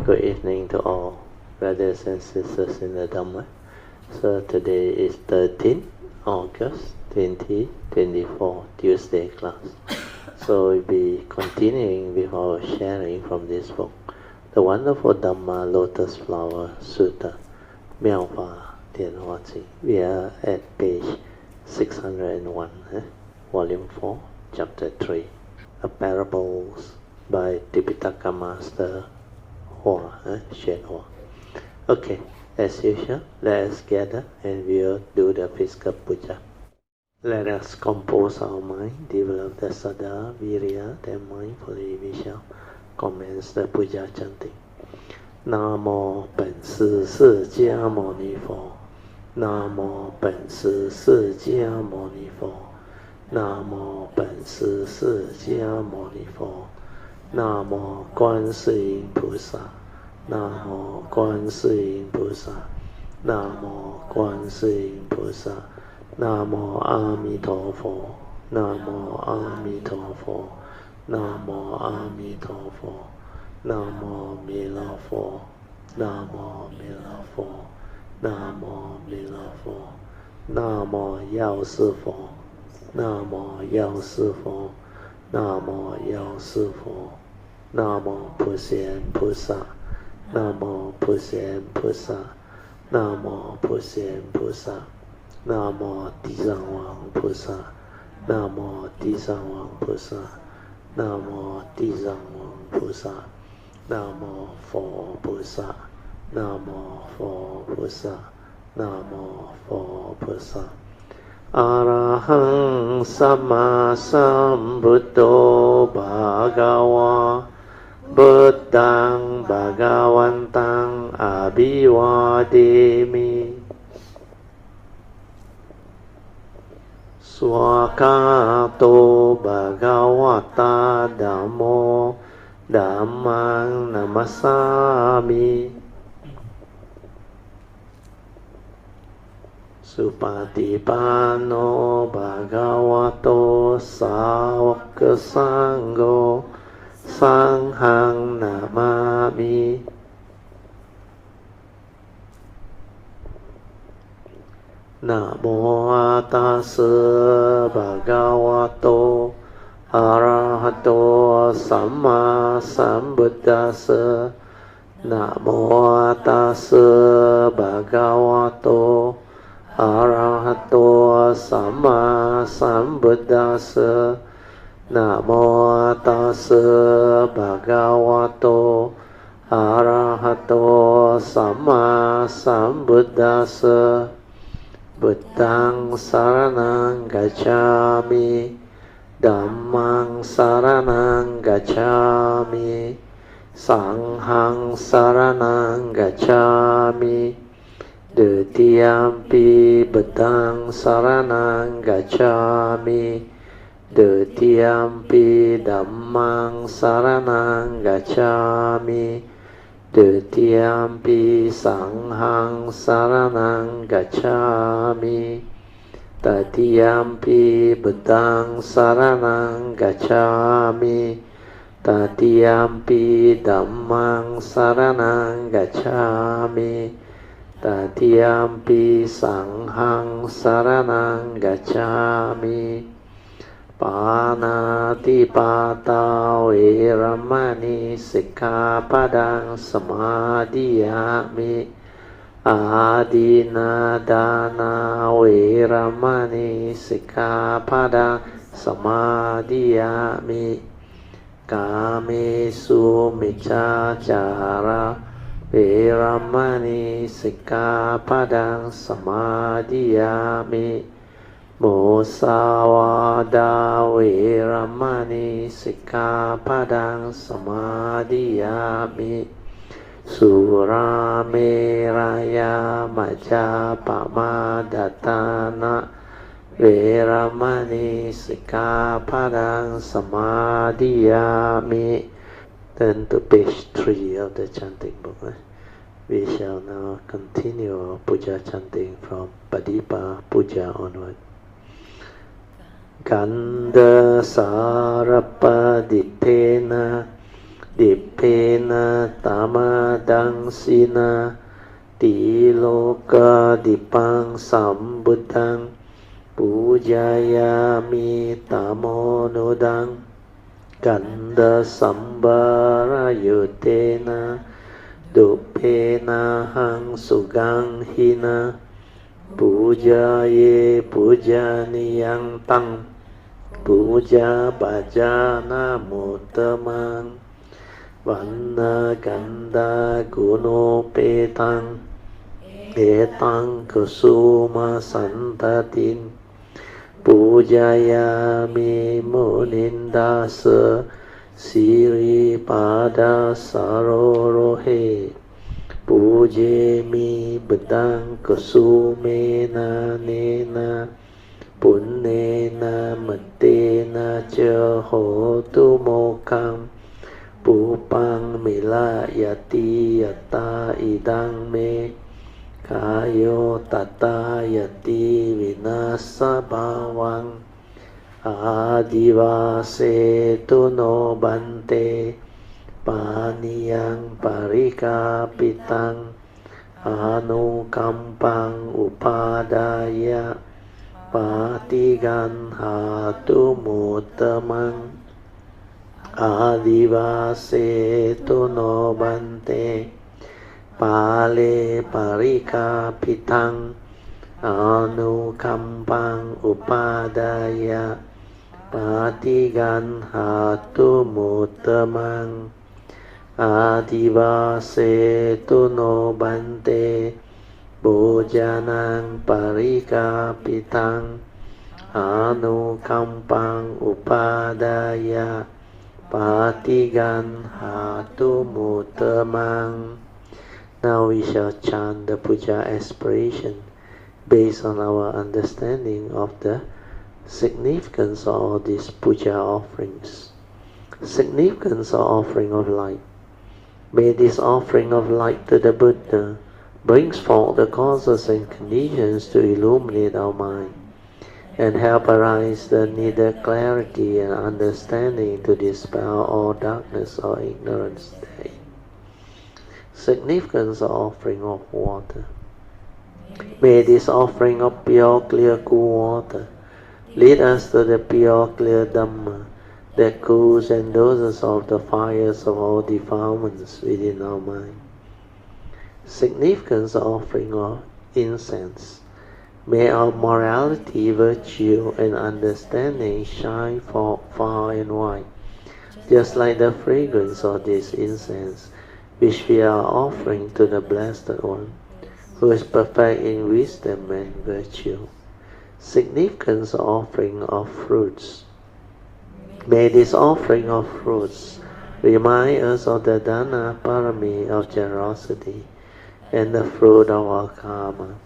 good evening to all brothers and sisters in the Dhamma. So today is 13th August 2024, Tuesday class. So we'll be continuing with our sharing from this book, the wonderful Dhamma Lotus Sutra, 妙法莲华经. We are at page 601, volume 4, chapter 3, a parables by Tipitaka Master Hsuan. Okay, as usual, let us gather and we'll do the physical puja. Let us compose our mind, develop the sada, virya, then mindfully we shall commence the puja chanting. Namo 本师释迦牟尼佛，南无本师释迦牟尼佛，南无本师释迦牟尼佛。南无观世音菩萨，南无观世音菩萨，南无观世音菩萨，南无阿弥陀佛，南无阿弥陀佛，南无阿弥陀佛，南无弥勒佛，南无弥勒佛，南无弥勒佛，南无药师佛，南无药师佛。南无药师佛，南无普贤菩萨，南无普贤菩萨，南无普贤菩萨，南无地藏王菩萨，南无地藏王菩萨，南无地藏王菩萨，南无佛菩萨，南无佛菩萨，南无佛菩萨。อะระหังสัมมาสัมพุทโธภะคะวะพุทธังภะคะวันตังอะภิวาเทมิสวากขาโตภะคะวะตาธัมโมธัมมังนัมสสามิสุปฏิปันโนภะคะวะโตสาวกสังโฆสังฆังนามามินะโมตัสสะภะคะวะโตอะระหะโตสัมมาสัมพุทธัสสะนะโมตัสสะภะคะวะโตอะระหะโตสัมมาสัมพุทธัสสะนะโมตัสสะภะคะวะโตอะระหะโตสัมมาสัมพุทธัสสะพุทธังสรณังกัจฉามิธัมมังสรณังกัจฉามิสังฆังสรณังกัจฉามิDutiyampi Buddhang Saranang Gacchami Dutiyampi Dhammang Saranang Gacchami Dutiyampi Sanghang Saranang Gacchami Tatiyampi Buddhang Saranang Gacchami Tatiyampi Dhammang Saranang Gacchami Tatiyampi Sanghang Saranang Gacchami Panati Pata Veramani Sikkhapadang Samadhiyami Adina Dana Veramani Sikkhapadang Samadhiyami Kamesu Miccacara Veramani Sikkhapadang Samadhiyami Musawada Veramani Sikkhapadang Samadhiyami Surameraya Majapamadatana Veramani Sikkhapadang Samadhiyami. Turn to page 3 of the chanting book. We shall now continue our puja chanting from Padipa Puja onward. Gandha Sarapaditena ดิเพนะตามาดังสีนาติโลกาดิปังสัมบุตังปูจายามิตามโนดังกันดาสัมบารายุเตนะดุเพนะหังสุกังหินะปูจาเยปูจานิยังตังปูจาปัจจานะโมตมังวันนากันดากุโนเปตังเอตังกุสุมาสันตตินปูจายามิโมนินดาสสิริปาดาสารโรเหปูเจมิบุตังกุสุเมนาเนนะปุณเนนะมเตนะเจโหตุโมกังปูปังมิลายติยตาอิดังเมกายโยตตายติวินาสภาวังอาดิวาเสตุโนบันเตปานิยังปริกาปิตังอานุกัมปังอุปาดายะปาติกันหาตุมุตตมังอาดิวาเสตุโนบันเตปาเลปาริกาปิตังอานุคัมปังอุปาดายะปาติกันหาตุมุตตมังอาดิวาเสตุโนบันเตโบจานังปาริกาปิตังอานุคัมปังอุปาดายะปาติกันหาตุมุตตมัง Now we shall chant the Puja aspiration based on our understanding of the significance of all these Puja offerings. Significance of offering of light. May this offering of light to the Buddha brings forth the causes and conditions to illuminate our mind and help arise the needed clarity and understanding to dispel all darkness or ignorance therein. Significance of offering of water. May this offering of pure, clear, cool water lead us to the pure, clear Dhamma that cools and doses off the fires of all defilements within our mind. Significance of offering of incense. May our morality, virtue, and understanding shine forth far and wide, just like the fragrance of this incense, which we are offering to the Blessed One, who is perfect in wisdom and virtue. Significance of offering of fruits. May this offering of fruits remind us of the Dana Parami of generosity and the fruit of our karma,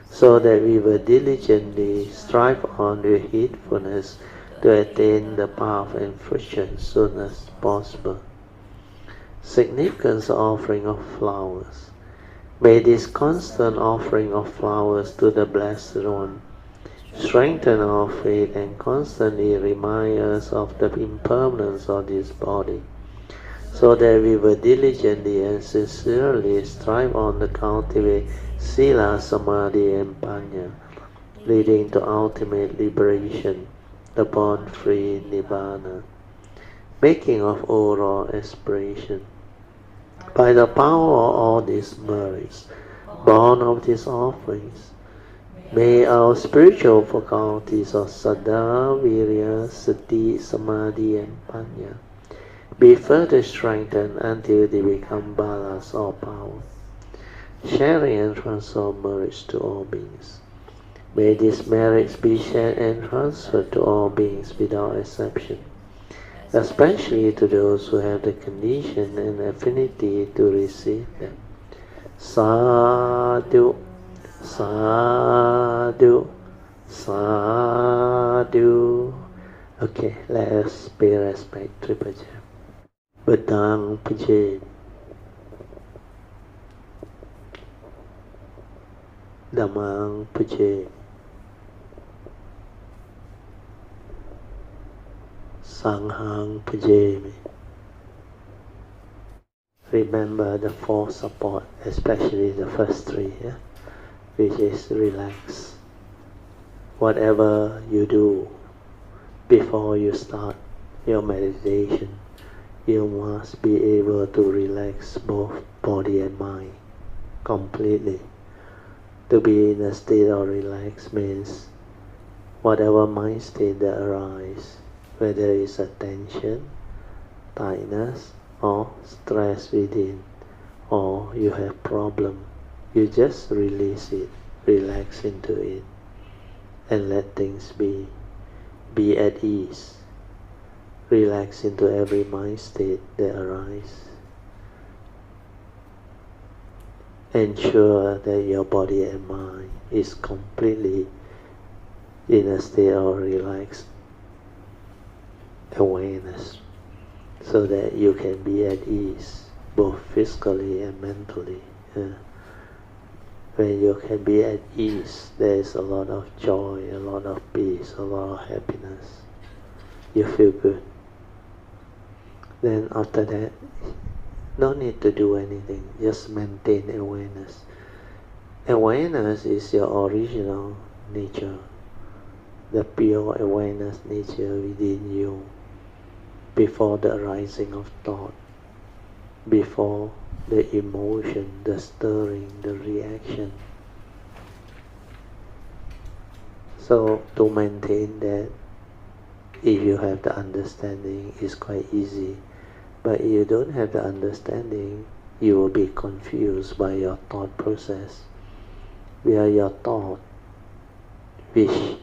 so that we will diligently strive on with heedfulness to attain the path and fruition soon as possible. Significance of offering of flowers. May this constant offering of flowers to the Blessed One strengthen our faith and constantly remind us of the impermanence of this body, so that we will diligently and sincerely strive on to cultivate Sila, Samadhi, and Panya, leading to ultimate liberation, the born-free Nibbana. Making of overall aspiration. By the power of all these merits, born of these offerings, may our spiritual faculties of Saddha, Virya, Sati, Samadhi, and Panya be further strengthened until they become balas or power, sharing and transfer merits to all beings. May these merits be shared and transferred to all beings without exception, especially to those who have the condition and affinity to receive them. Sadhu, sadhu, sadhu. Okay, let us pay respect to Puja. Buddhang Puja. Dhammang Puja. Sanghang Puja. remember the four support, especially the first three, which is relax. Whatever you do before you start your meditation, you must be able to relax both body and mind completely. To be in a state of relax means whatever mind state that arises, whether it's a tension, tightness, or stress within, or you have problem, you just release it, relax into it, and let things be. Be at ease. Relax into every mind state that arises. Ensure that your body and mind is completely in a state of relaxed awareness, so that you can be at ease both physically and mentally. When you can be at ease, there is a lot of joy, a lot of peace, a lot of happiness. You feel good. Then after that, no need to do anything, just maintain awareness. Awareness is your original nature, the pure awareness nature within you, before the arising of thought, before the emotion, the stirring, the reaction. So to maintain that, if you have the understanding, it's quite easy. But if you don't have the understanding, you will be confused by your thought process, where your thought, which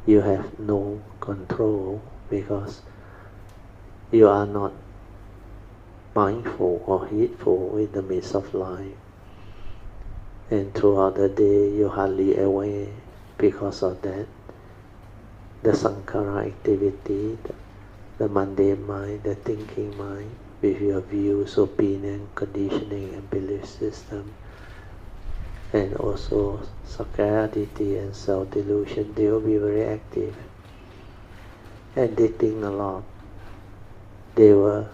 you have no control, because you are not mindful or heedful in the midst of life. And throughout the day, you hardly aware because of that. The sankhara activity, the mundane mind, the thinking mind, with your views, opinion, conditioning, and belief system, and also sakkayaditthi and self-delusion, they will be very active. And they think a lot. They will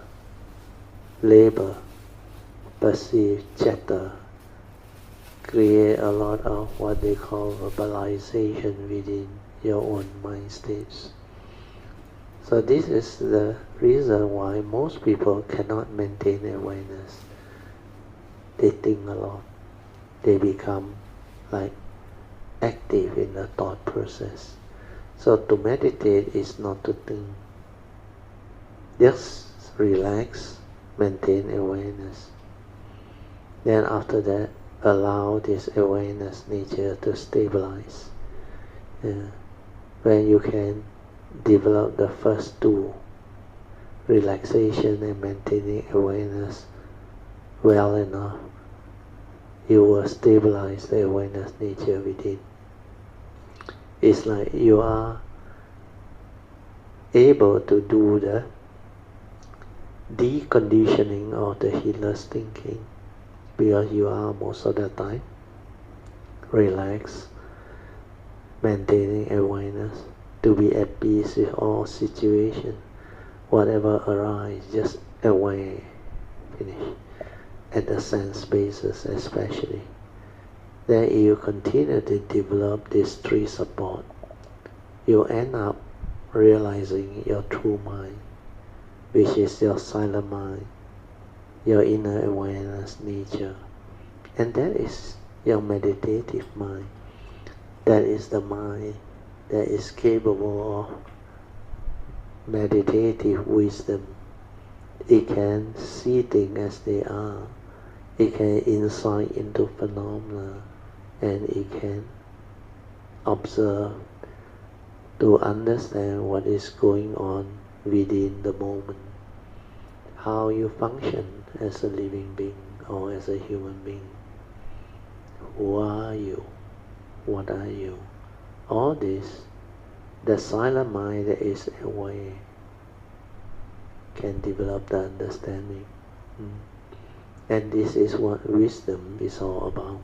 labor, perceive, chatter, create a lot of what they call verbalization within your own mind states. So this is the reason why most people cannot maintain awareness. They think a lot. They become like active in the thought process. So to meditate is not to think. Just relax, maintain awareness. Then after that, allow this awareness nature to stabilize. When you can develop the first two, relaxation and maintaining awareness, well enough, you will stabilize the awareness nature within. It's like you are able to do the deconditioning of the heedless thinking, because you are most of the time relaxed, maintaining awareness, to be at peace with all situations. Whatever arises, just aware, finish. At the sense basis especially. Then if you continue to develop these three support, you end up realizing your true mind, which is your silent mind, your inner awareness nature. And that is your meditative mind. That is the mind that is capable of meditative wisdom. It can see things as they are. It can insight into phenomena, and it can observe to understand what is going on within the moment. How you function as a living being or as a human being. Who are you? What are you? All this, the silent mind that is aware can develop the understanding. And this is what wisdom is all about.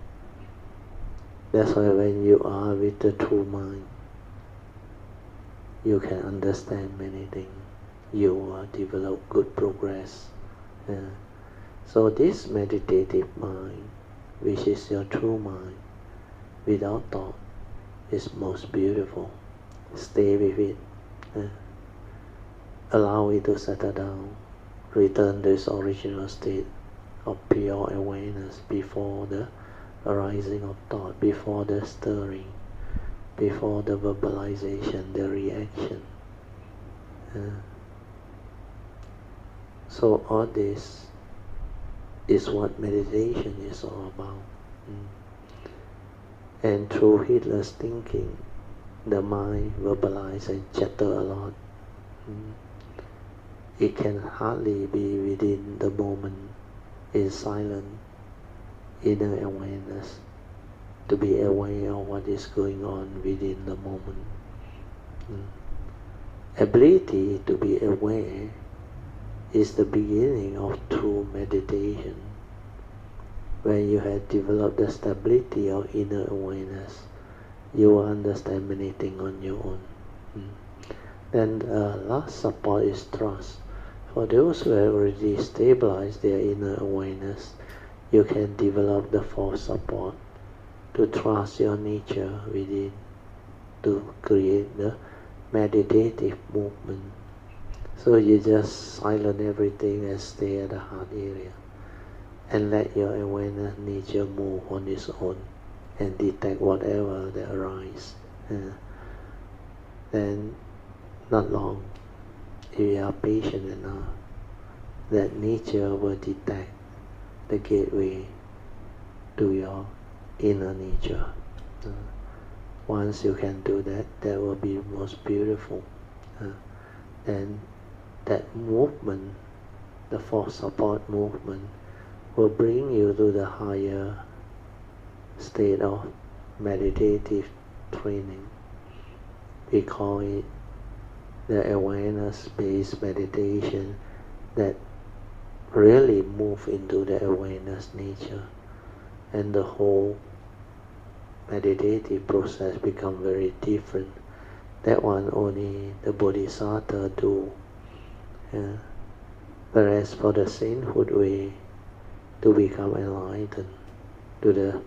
That's why when you are with the true mind, you can understand many things. You will develop good progress. So this meditative mind, which is your true mind, without thought, is most beautiful. Stay with it. Allow it to settle down. Return to its original state of pure awareness before the arising of thought, before the stirring, before the verbalization, the reaction. So all this is what meditation is all about. And through heedless thinking, the mind verbalizes and chatter a lot. It can hardly be within the moment, in silent inner awareness, to be aware of what is going on within the moment. Ability to be aware is the beginning of true meditation. When you have developed the stability of inner awareness, you will understand many things on your own. Then the last support is trust. For those who have already stabilized their inner awareness, you can develop the fourth support to trust your nature within, to create the meditative movement. So you just silence everything and stay at the heart area and let your awareness nature move on its own and detect whatever that arises. Then not long, if you are patient enough, that nature will detect the gateway to your inner nature. Once you can do that, that will be most beautiful. Then that movement, the fourth support movement, will bring you to the higher state of meditative training. We call it the awareness-based meditation that really move into the awareness nature, and the whole meditative process become very different. That one only the Bodhisattva do. Whereas for the sainthood way, to become enlightened, to the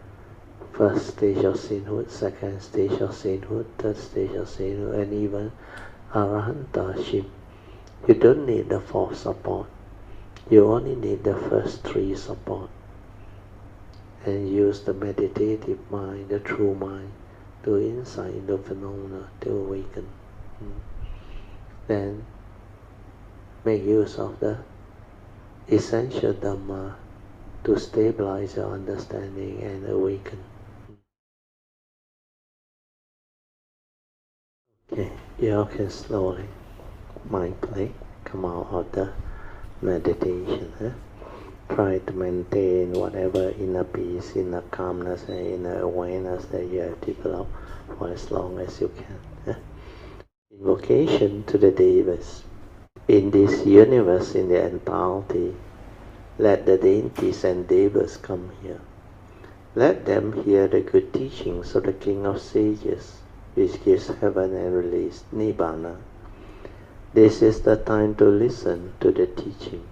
first stage of sainthood, second stage of sainthood, third stage of sainthood, and even Arahantaship, you don't need the fourth support. You only need the first three support. And use the meditative mind, the true mind, to insight into phenomena, to awaken. Then make use of the essential Dhamma to stabilize your understanding and awaken. Okay, you all can slowly, mindfully, come out of the meditation. Try to maintain whatever inner peace, inner calmness, and inner awareness that you have developed for as long as you can. Invocation to the Devas. In this universe, in the entirety, let the deities and Devas come here. Let them hear the good teachings of the King of Sages, which gives heaven and release Nibbana. This is the time to listen to the teaching.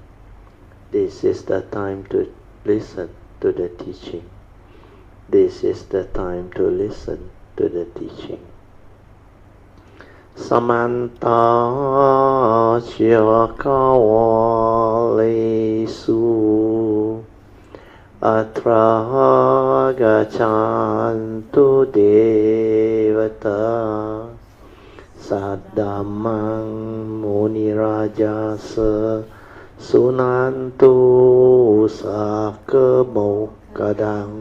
This is the time to listen to the teaching. This is the time to listen to the teaching. Samanta Chakawalesu Atra Gachantu Devata Saddhamang Munirajasa Sunantu Sakemokadang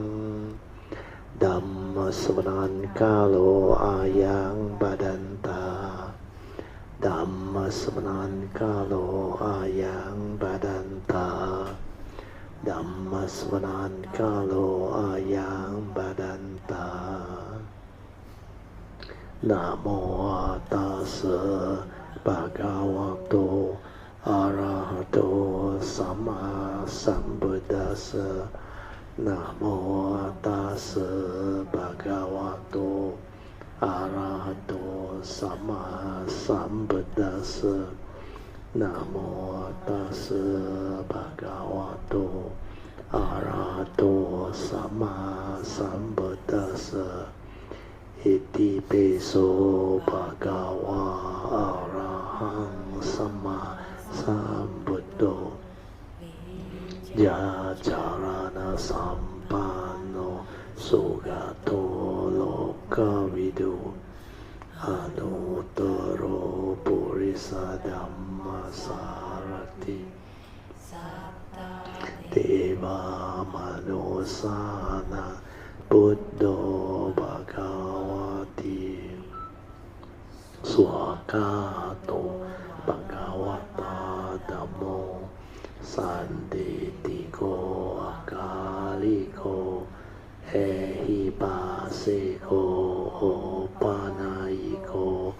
Dhamma Samanan Kalo Ayang Badanta Dhamma Samanan Kalo Ayang Badanta Dhamma Samanan Kalo Ayang Badanta Namo Tassa Bhagavato Arahato Sama Sambuddhassa. Namo Tassa Bhagavato Arahato Sama Sambuddhassa. Namo tassa bhagavato arahato samma sambuddhassa Iti peso bhagava arahang samma sambuddho Yacharana sampanno sugato lokavidu Anuttaro purisa dhamma sarati Deva manusana Buddho bhagavati Swakato bhagavata dhammo Sanditiko akaliko Ehipasiko opanayiko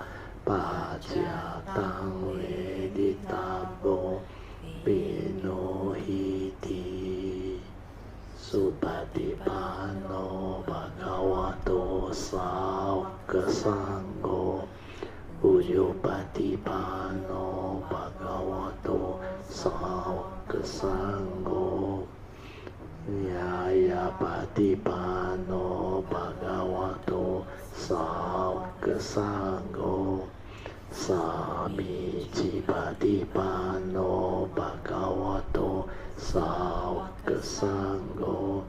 Pajatang veditabo Binohiti Supatipano bhagavato sāvaka sangho Ujupatipano bhagavato sāvaka sangho Nyayapatipano bhagavato sāvaka sangho Samicipatipano bhagavato sāvaka sangho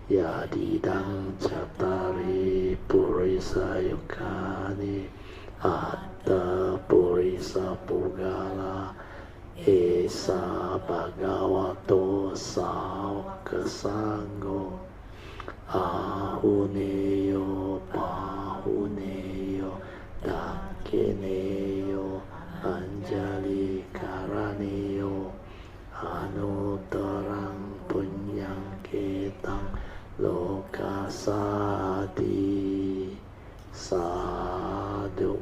Yadidang cattari purisa yukani Atta purisa pugala Esa bhagavato sāvaka sangho Ahuneyo pahuneyo Dakineyo anjali karaneyo Anuttarang punyang ketang lokasati Sadhu,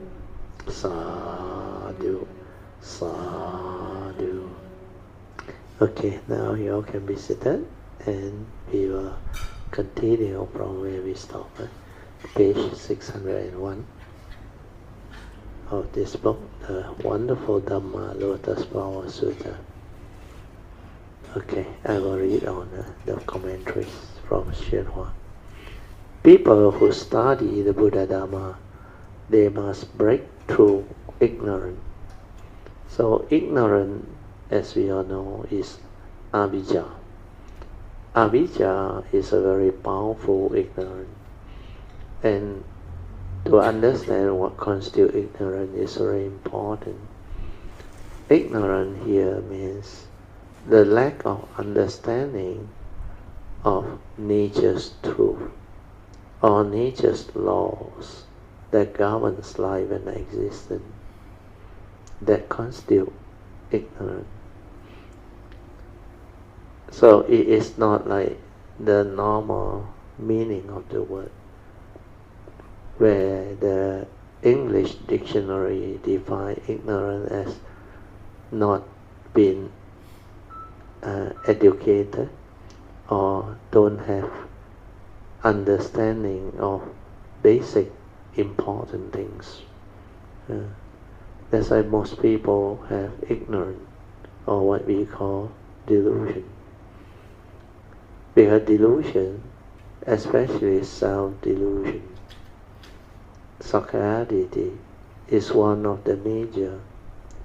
sadhu, sadhu. Okay, now you all can be seated and we will continue from where we stopped, page 601 of this book, the wonderful Dhamma Lotus Sutra. Okay, I will read on the commentaries from宣化. People who study the Buddha Dhamma, they must break through ignorance. So ignorance, as we all know, is avijja. Avijja is a very powerful ignorance. And to understand what constitutes ignorance is very important. Ignorance here means the lack of understanding of nature's truth or nature's laws that governs life and existence, that constitute ignorance. So it is not like the normal meaning of the word, where the English dictionary defines ignorance as not being educated or don't have understanding of basic important things. That's why most people have ignorance or what we call delusion. Because delusion, especially self-delusion, Sakkayaditthi, is one of the major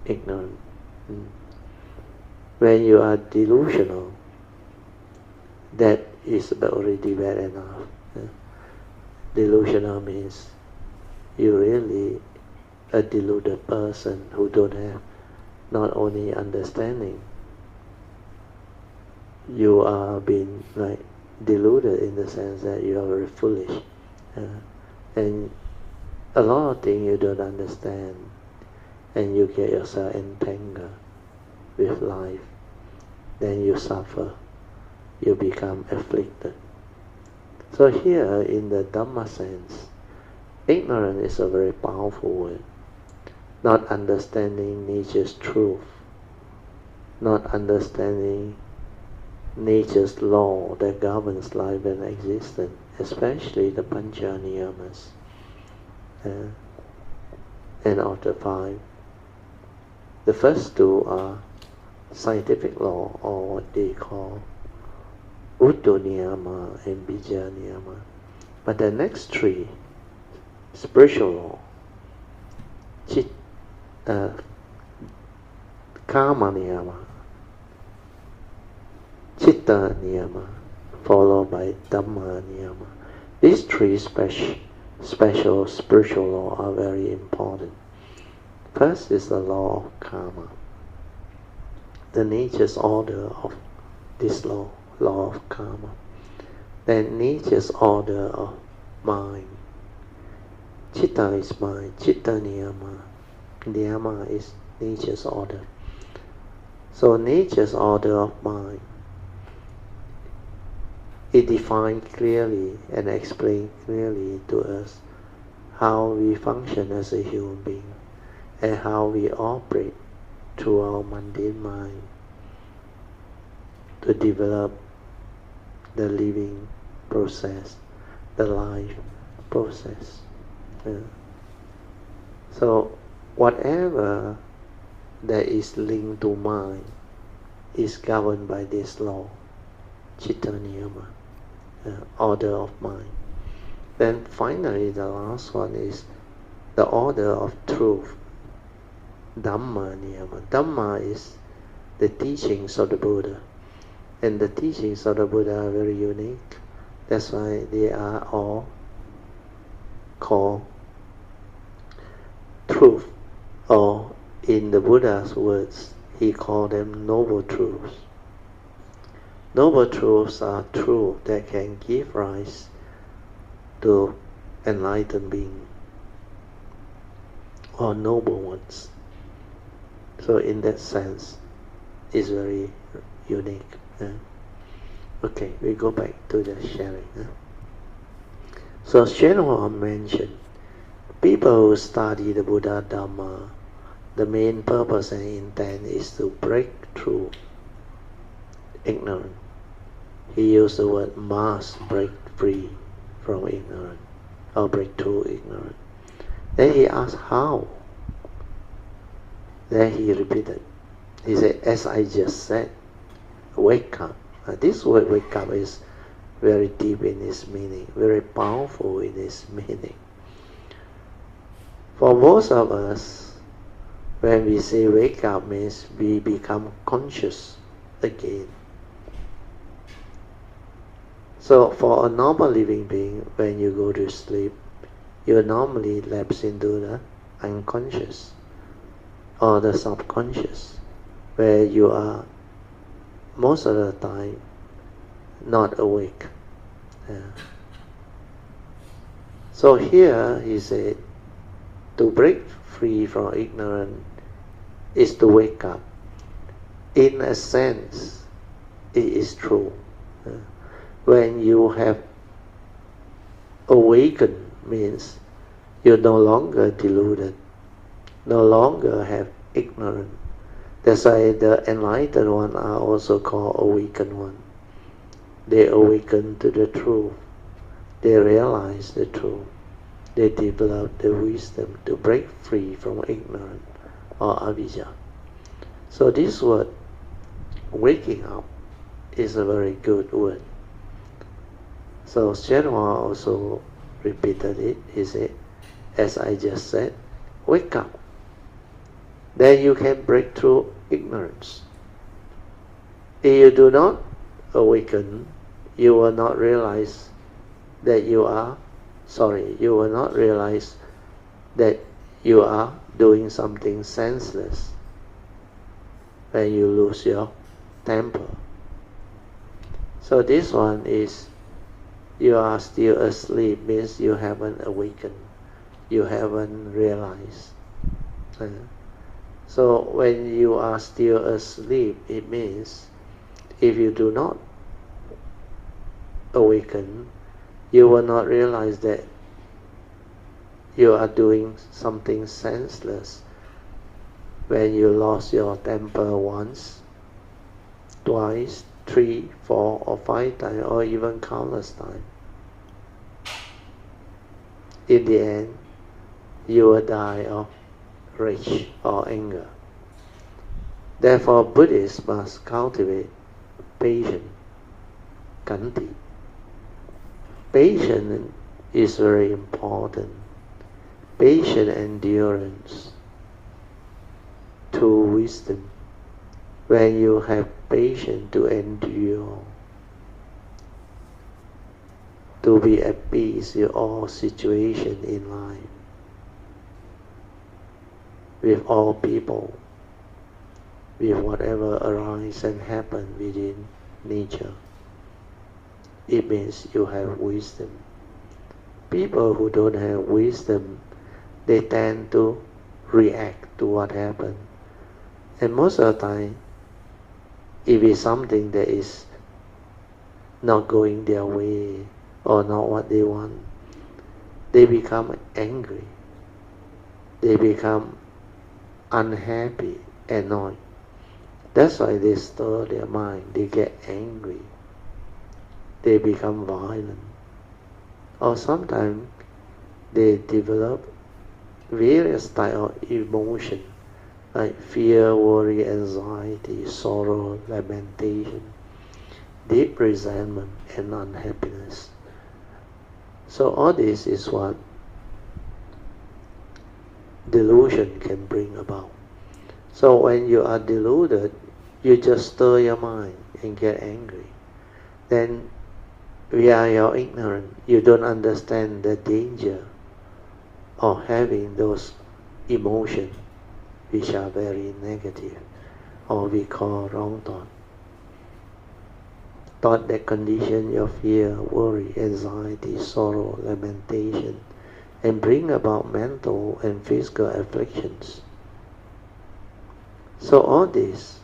ignorance. When you are delusional, that is already bad enough. Delusional means you really a deluded person who don't have not only understanding, you are being like deluded in the sense that you are very foolish, and a lot of things you don't understand, and you get yourself entangled with life, then you suffer, you become afflicted. So here in the Dhamma sense, ignorance is a very powerful word. Not understanding nature's truth, not understanding nature's law that governs life and existence, especially the Pancha Niyamas and of the five. The first two are scientific law, or what they call Utto Niyama and Bija Niyama. But the next three, spiritual law, Karma Niyama, Chitta Niyama, followed by Dhamma Niyama. These three special spiritual laws are very important. First is the law of karma, the nature's order of this law of karma. Then nature's order of mind. Chitta is mind, Chitta Niyama. Niyama is nature's order. So nature's order of mind, it defines clearly and explains clearly to us how we function as a human being and how we operate through our mundane mind to develop the living process, the life process. So whatever that is linked to mind is governed by this law, Chitta Niyama, order of mind. Then finally the last one is the order of truth, Dhamma Niyama. Dhamma is the teachings of the Buddha, and the teachings of the Buddha are very unique. That's why they are all called truth, or in the Buddha's words, he called them noble truths. Noble truths are truths that can give rise to enlightened being, or noble ones. So in that sense, it's very unique. Okay, we go back to the sharing. So Shenhua mentioned, people who study the Buddha Dhamma, the main purpose and intent is to break through ignorance. He used the word must break free from ignorance, or break through ignorance. Then he asked how. Then he repeated. He said, as I just said, wake up. This word wake up is very deep in its meaning, very powerful in its meaning. For most of us, when we say wake up, means we become conscious again. So for a normal living being, when you go to sleep, you normally lapse into the unconscious or the subconscious, where you are most of the time not awake. So here he said, to break free from ignorance is to wake up. In a sense, it is true. When you have awakened, means you're no longer deluded, no longer have ignorance. That's why the enlightened one are also called awakened one. They awaken to the truth. They realize the truth. They develop the wisdom to break free from ignorance or avijja. So this word, waking up, is a very good word. So Shenhua also repeated it. He said, as I just said, wake up. Then you can break through ignorance. If you do not awaken, you will not realize that you will not realize that you are doing something senseless when you lose your temper. So this one is, you are still asleep, means you haven't awakened, you haven't realized. So when you are still asleep, it means if you do not awaken, you will not realize that you are doing something senseless when you lost your temper once, twice, 3, 4, or 5 times, or even countless times. In the end, you will die of rage or anger. Therefore, Buddhists must cultivate patience, kanti. Patience is very important. Patient endurance to wisdom. When you have patience to endure, to be at peace with all situations in life, with all people, with whatever arises and happens within nature, it means you have wisdom. People who don't have wisdom, they tend to react to what happens. And most of the time, if it's something that is not going their way or not what they want, they become angry. They become unhappy, annoyed. That's why they stir their mind. They get angry. They become violent. Or sometimes they develop various types of emotion, like fear, worry, anxiety, sorrow, lamentation, deep resentment, and unhappiness. So all this is what delusion can bring about. So when you are deluded, you just stir your mind and get angry. Then via your ignorance, you don't understand the danger of having those emotions which are very negative, or we call wrong thought. Thought that condition your fear, worry, anxiety, sorrow, lamentation, and bring about mental and physical afflictions. So all these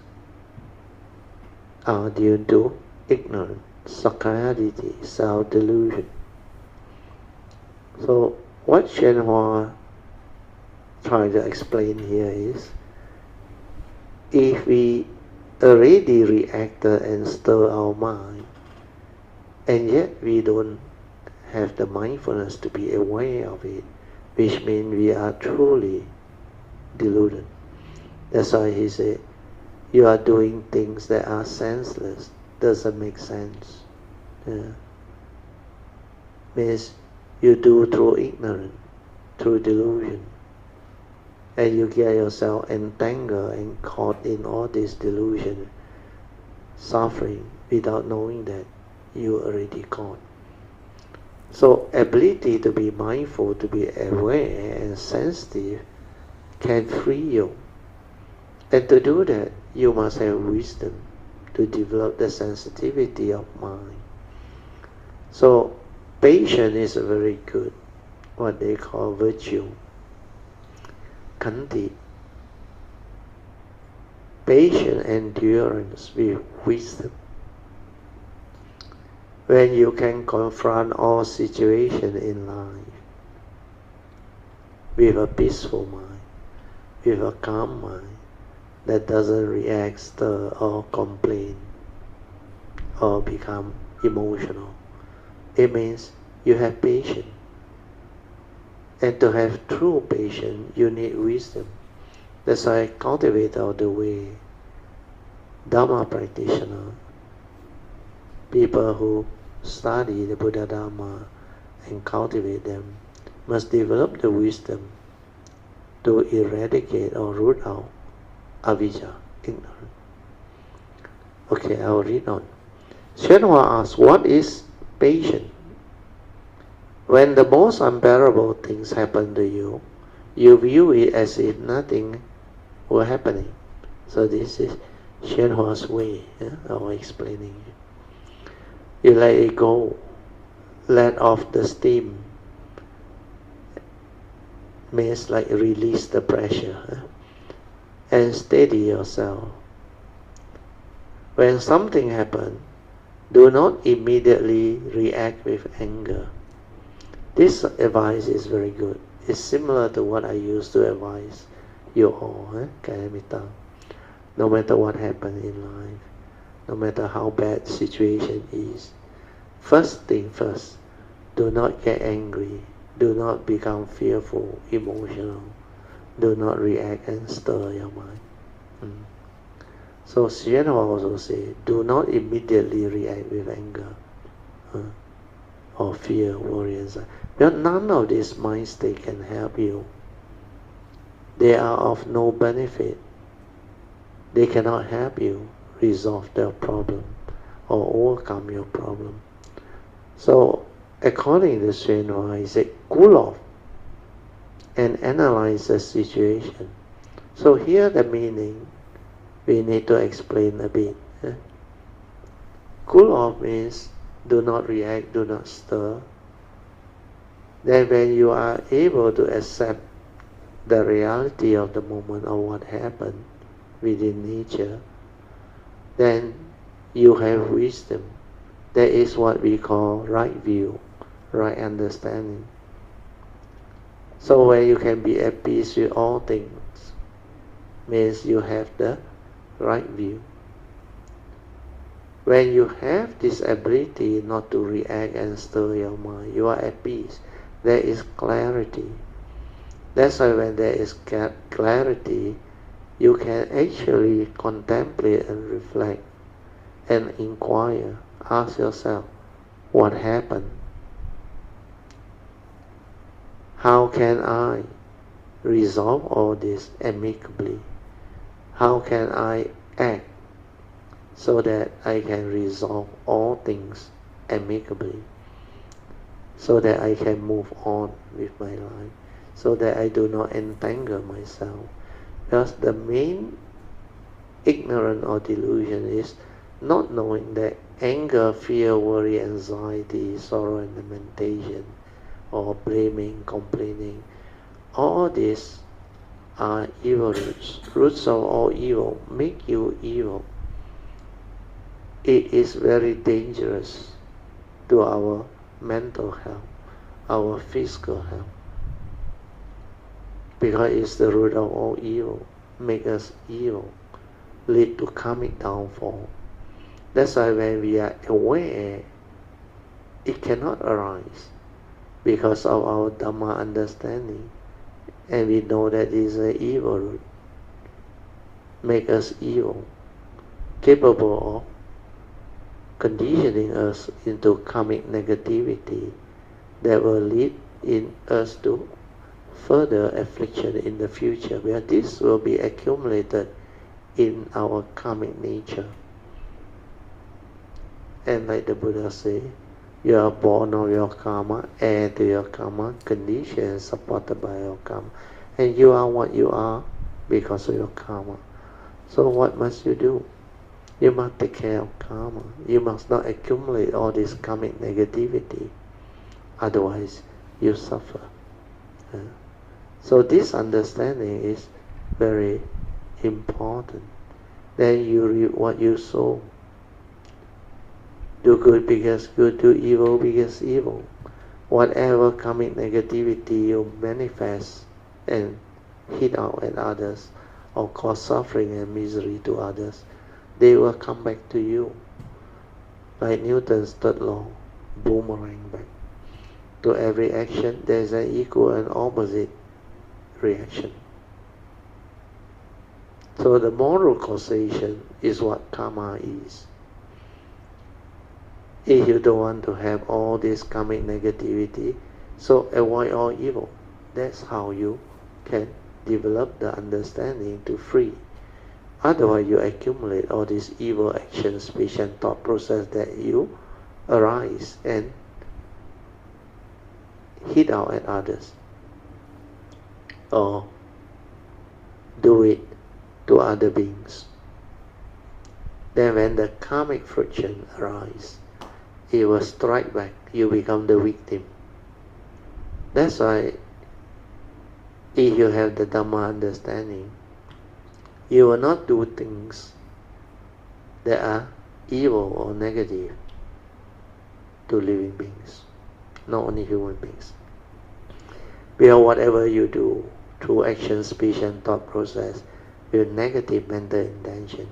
are due to ignorance, sakkayaditthi, self-delusion. So what Shenhua trying to explain here is, if we already reacted and stir our mind, and yet we don't have the mindfulness to be aware of it, which means we are truly deluded. That's why he said, you are doing things that are senseless, doesn't make sense. Means you do through ignorance, through delusion, and you get yourself entangled and caught in all this delusion, suffering without knowing that you already caught. So ability to be mindful, to be aware and sensitive can free you. And to do that, you must have wisdom to develop the sensitivity of mind. So patience is very good, what they call virtue. Kanti, patient endurance with wisdom. When you can confront all situations in life with a peaceful mind, with a calm mind that doesn't react, stir, or complain, or become emotional, it means you have patience. And to have true patience, you need wisdom. That's why I cultivate all the way. Dhamma practitioner, people who study the Buddha Dharma and cultivate them, must develop the wisdom to eradicate or root out avijja, ignorance. Okay, I'll read on. Shenhua asks, what is patience? When the most unbearable things happen to you, you view it as if nothing were happening. So this is Shenhua's way of explaining it. You let it go, let off the steam, means like release the pressure, and steady yourself. When something happens, do not immediately react with anger. This advice is very good. It's similar to what I used to advise you all, Kayamita. No matter what happens in life, no matter how bad situation is, first thing first, do not get angry, do not become fearful, emotional, do not react and stir your mind. So Hsuan also say, do not immediately react with anger or fear, worry, anxiety. Because none of these mind states can help you. They are of no benefit. They cannot help you resolve their problem or overcome your problem. So according to Hsuan, he said, cool off and analyze the situation. So here the meaning we need to explain a bit. Cool off means do not react, do not stir. Then when you are able to accept the reality of the moment of what happened within nature, then you have wisdom. That is what we call right view, right understanding. So when you can be at peace with all things, means you have the right view. When you have this ability not to react and stir your mind, you are at peace. There is clarity. That's why when there is clarity, you can actually contemplate and reflect and inquire. Ask yourself, what happened? How can I resolve all this amicably? How can I act so that I can resolve all things amicably? So that I can move on with my life. So that I do not entangle myself. Because the main ignorance or delusion is not knowing that anger, fear, worry, anxiety, sorrow and lamentation, or blaming, complaining, all these are evil roots. Roots of all evil make you evil. It is very dangerous to our mental health, our physical health, because it's the root of all evil, make us evil, lead to karmic downfall. That's why when we are aware, it cannot arise because of our Dhamma understanding, and we know that it is an evil root, make us evil, capable of conditioning us into karmic negativity that will lead in us to further affliction in the future, where this will be accumulated in our karmic nature. And like the Buddha say, you are born of your karma, heir to your karma, conditioned, supported by your karma. And you are what you are because of your karma. So what must you do? You must take care of karma. You must not accumulate all this karmic negativity. Otherwise, you suffer. So this understanding is very important. Then you reap what you sow. Do good because good, do evil because evil. Whatever karmic negativity you manifest and hit out at others, or cause suffering and misery to others, they will come back to you. Like Newton's third law, boomerang back. To every action, there is an equal and opposite reaction. So the moral causation is what karma is. If you don't want to have all this karmic negativity, so avoid all evil. That's how you can develop the understanding to free. Otherwise, you accumulate all these evil actions, speech and thought process that you arise and hit out at others, or do it to other beings. Then when the karmic friction arises, it will strike back. You become the victim. That's why if you have the Dhamma understanding, you will not do things that are evil or negative to living beings, not only human beings. Because whatever you do through action, speech and thought process with negative mental intention,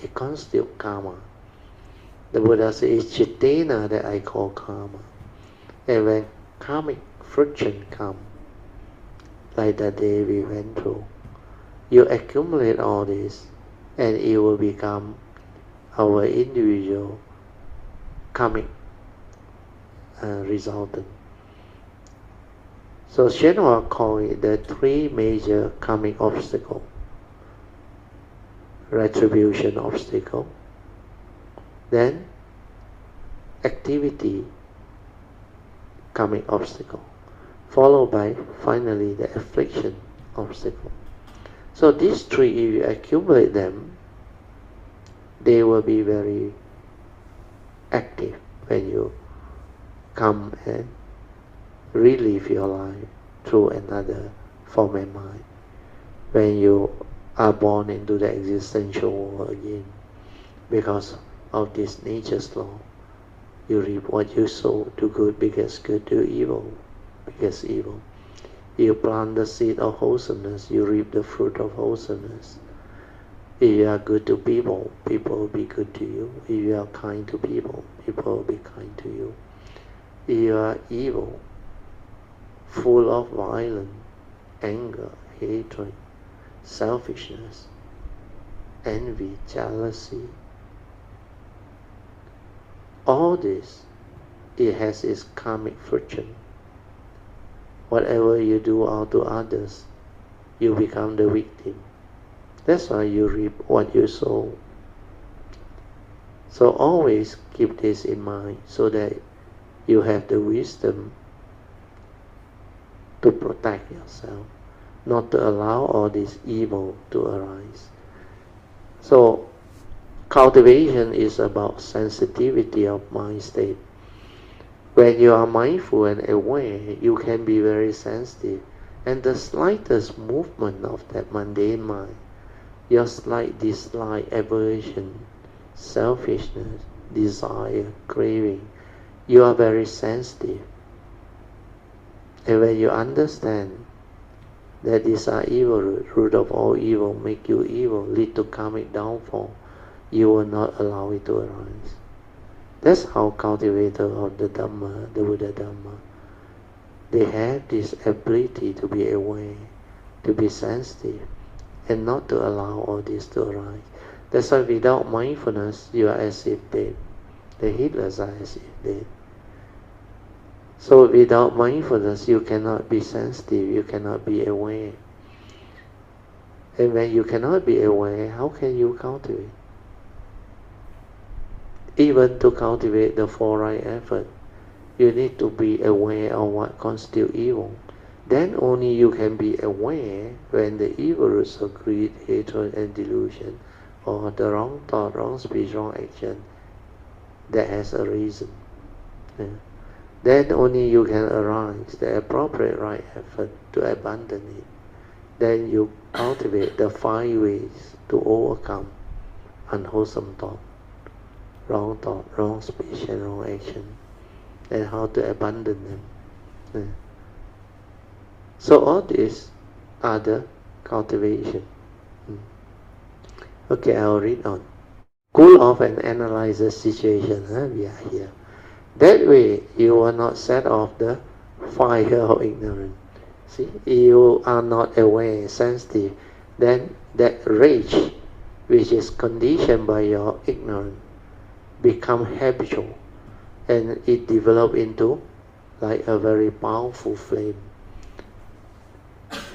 it constitutes karma. The Buddha says it's chitena that I call karma. And when karmic friction comes, like the day we went through, you accumulate all this and it will become our individual karmic resultant. So Shenhua called it the three major karmic obstacles. Retribution obstacle, then activity karmic obstacle, followed by finally the affliction obstacle. So these three, if you accumulate them, they will be very active when you come and relive your life through another form and mind. When you are born into the existential world again, because of this nature's law, you reap what you sow. Do good because good, do evil because evil. You plant the seed of wholesomeness, you reap the fruit of wholesomeness. If you are good to people, people will be good to you. If you are kind to people, people will be kind to you. If you are evil, full of violence, anger, hatred, selfishness, envy, jealousy, all this, it has its karmic friction. Whatever you do out to others, you become the victim. That's why you reap what you sow. So always keep this in mind so that you have the wisdom to protect yourself, not to allow all this evil to arise. So cultivation is about sensitivity of mind state. When you are mindful and aware, you can be very sensitive, and the slightest movement of that mundane mind, your slight dislike, aversion, selfishness, desire, craving, you are very sensitive. And when you understand that these are evil root of all evil, make you evil, lead to karmic downfall, you will not allow it to arise. That's how cultivators of the Dhamma, the Buddha Dhamma, they have this ability to be aware, to be sensitive, and not to allow all this to arise. That's why without mindfulness, you are as if dead. The heedless are as if dead. So without mindfulness, you cannot be sensitive, you cannot be aware. And when you cannot be aware, how can you cultivate? Even to cultivate the four right effort, you need to be aware of what constitutes evil. Then only you can be aware when the evil roots of greed, hatred, and delusion, or the wrong thought, wrong speech, wrong action, that has a reason. Yeah. Then only you can arise the appropriate right effort to abandon it. Then you cultivate the 5 ways to overcome unwholesome thought, wrong speech, and wrong action, and how to abandon them. Yeah. So all these are the cultivation. Okay, I'll read on. Cool off and analyze the situation. We are here. That way, you will not set off the fire of ignorance. See, you are not aware, sensitive, then that rage, which is conditioned by your ignorance, become habitual, and it develop into like a very powerful flame.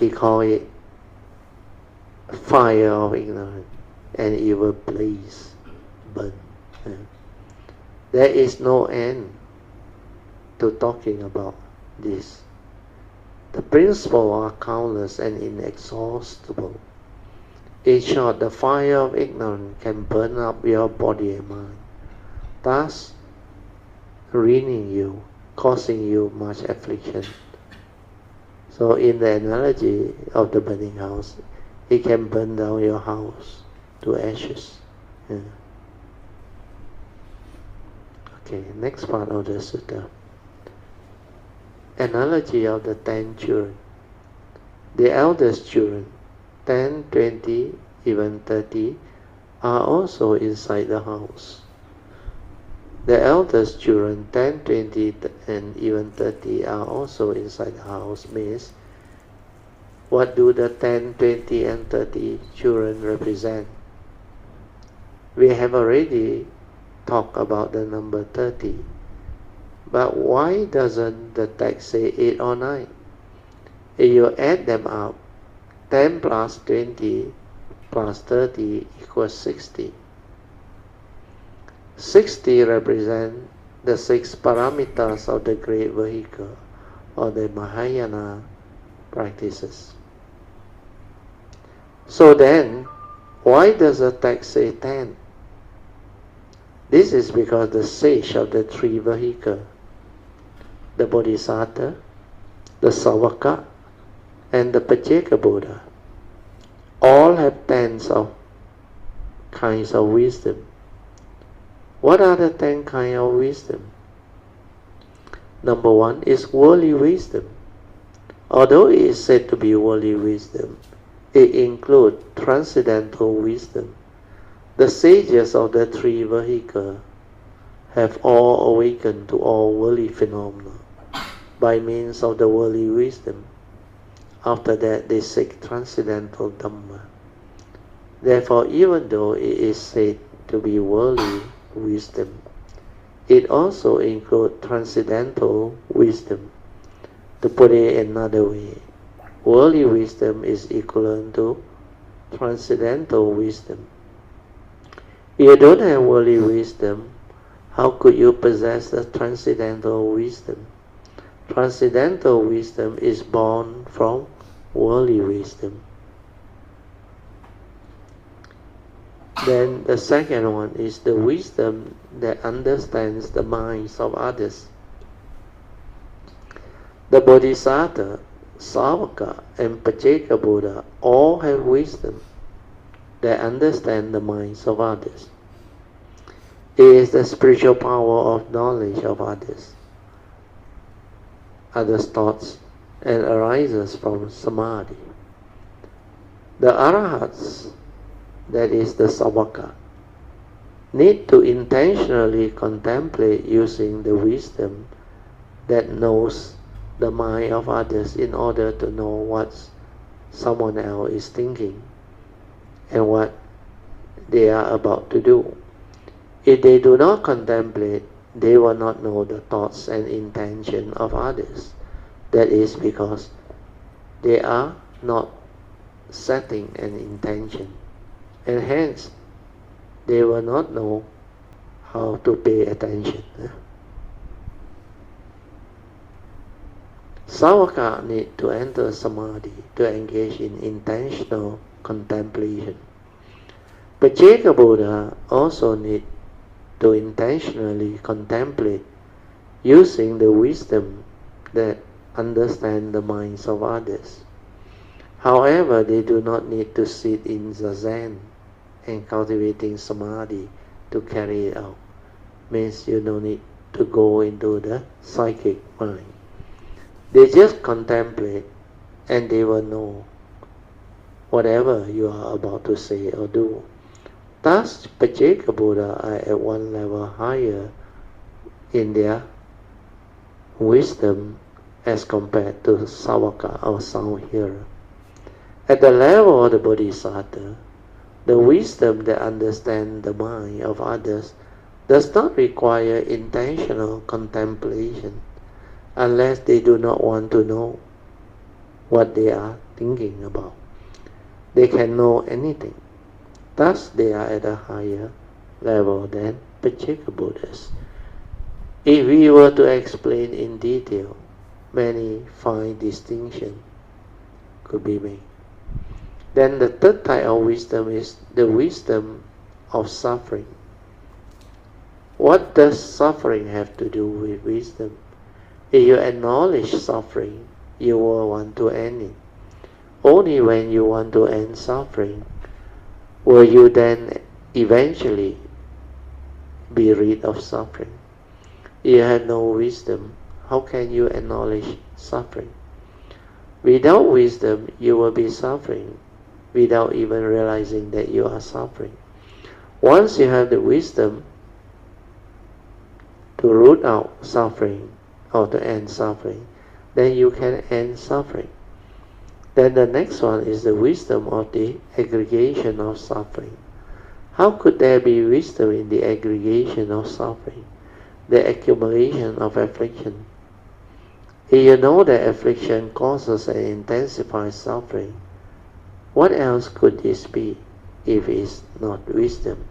We call it fire of ignorance, and it will blaze, burn. Yeah. There is no end to talking about this. The principles are countless and inexhaustible. In short, the fire of ignorance can burn up your body and mind, thus ruining you, causing you much affliction. So in the analogy of the burning house, it can burn down your house to ashes. Yeah. Okay, next part of the sutta. Analogy of the 10 children. The eldest children, 10, 20, even 30, are also inside the house. The eldest children, 10, 20, and even 30, are also inside the house. Means, what do the 10, 20, and 30 children represent? We have already talked about the number 30. But why doesn't the text say 8 or 9? If you add them up, 10 plus 20 plus 30 equals 60. 60 represent the 6 parameters of the great vehicle or the Mahayana practices. So then, why does the text say 10? This is because the sage of the 3 vehicles, the Bodhisattva, the Savaka, and the Pajeka Buddha, all have 10 kinds of wisdom. What are the 10 kinds of wisdom? Number 1 is worldly wisdom. Although it is said to be worldly wisdom, it includes transcendental wisdom. The sages of the 3 vehicles have all awakened to all worldly phenomena by means of the worldly wisdom. After that, they seek transcendental Dhamma. Therefore, even though it is said to be worldly wisdom, it also includes transcendental wisdom. To put it another way, worldly wisdom is equivalent to transcendental wisdom. If you don't have worldly wisdom, how could you possess the transcendental wisdom? Transcendental wisdom is born from worldly wisdom. Then the second one is the wisdom that understands the minds of others. The Bodhisattva, Savaka, and Pajeka Buddha all have wisdom that understand the minds of others. It is the spiritual power of knowledge of others' thoughts, and arises from Samadhi. The Arahats, that is the Savaka, need to intentionally contemplate using the wisdom that knows the mind of others in order to know what someone else is thinking and what they are about to do. If they do not contemplate, they will not know the thoughts and intention of others. That is because they are not setting an intention, and hence they will not know how to pay attention. Savaka need to enter Samadhi to engage in intentional contemplation. Pajeka Buddha also need to intentionally contemplate using the wisdom that understand the minds of others. However, they do not need to sit in zazen and cultivating samadhi to carry it out. Means you don't need to go into the psychic mind. They just contemplate and they will know whatever you are about to say or do. Thus, Pajeka Buddha are at one level higher in their wisdom as compared to Savaka or sound hearer. At the level of the Bodhisattva, the wisdom that understands the mind of others does not require intentional contemplation unless they do not want to know what they are thinking about. They can know anything. Thus, they are at a higher level than Pajeka Buddhas. If we were to explain in detail, many fine distinctions could be made. Then the third type of wisdom is the wisdom of suffering. What does suffering have to do with wisdom? If you acknowledge suffering, you will want to end it. Only when you want to end suffering will you then eventually be rid of suffering. If you have no wisdom, how can you acknowledge suffering? Without wisdom, you will be suffering without even realizing that you are suffering. Once you have the wisdom to root out suffering or to end suffering, then you can end suffering. Then the next one is the wisdom of the aggregation of suffering. How could there be wisdom in the aggregation of suffering, the accumulation of affliction? If you know that affliction causes and intensifies suffering, what else could this be if it's not wisdom?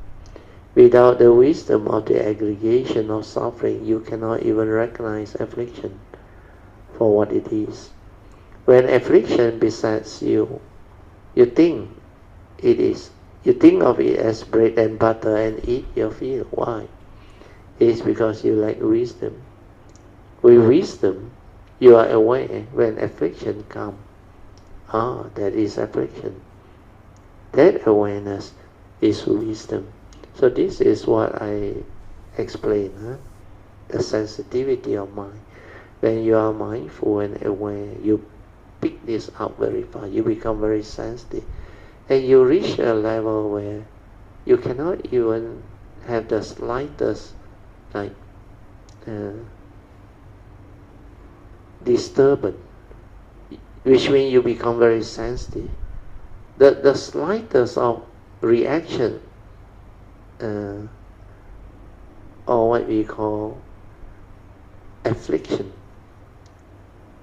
Without the wisdom of the aggregation of suffering, you cannot even recognize affliction for what it is. When affliction besets you, you think of it as bread and butter and eat your fill. Why? It's because you lack wisdom. With wisdom, you are aware when affliction comes. That is affliction. That awareness is wisdom. So this is what I explain, the sensitivity of mind. When you are mindful and aware, you pick this up very fast. You become very sensitive. And you reach a level where you cannot even have the slightest disturbance, which means you become very sensitive. The slightest of reaction, or what we call affliction,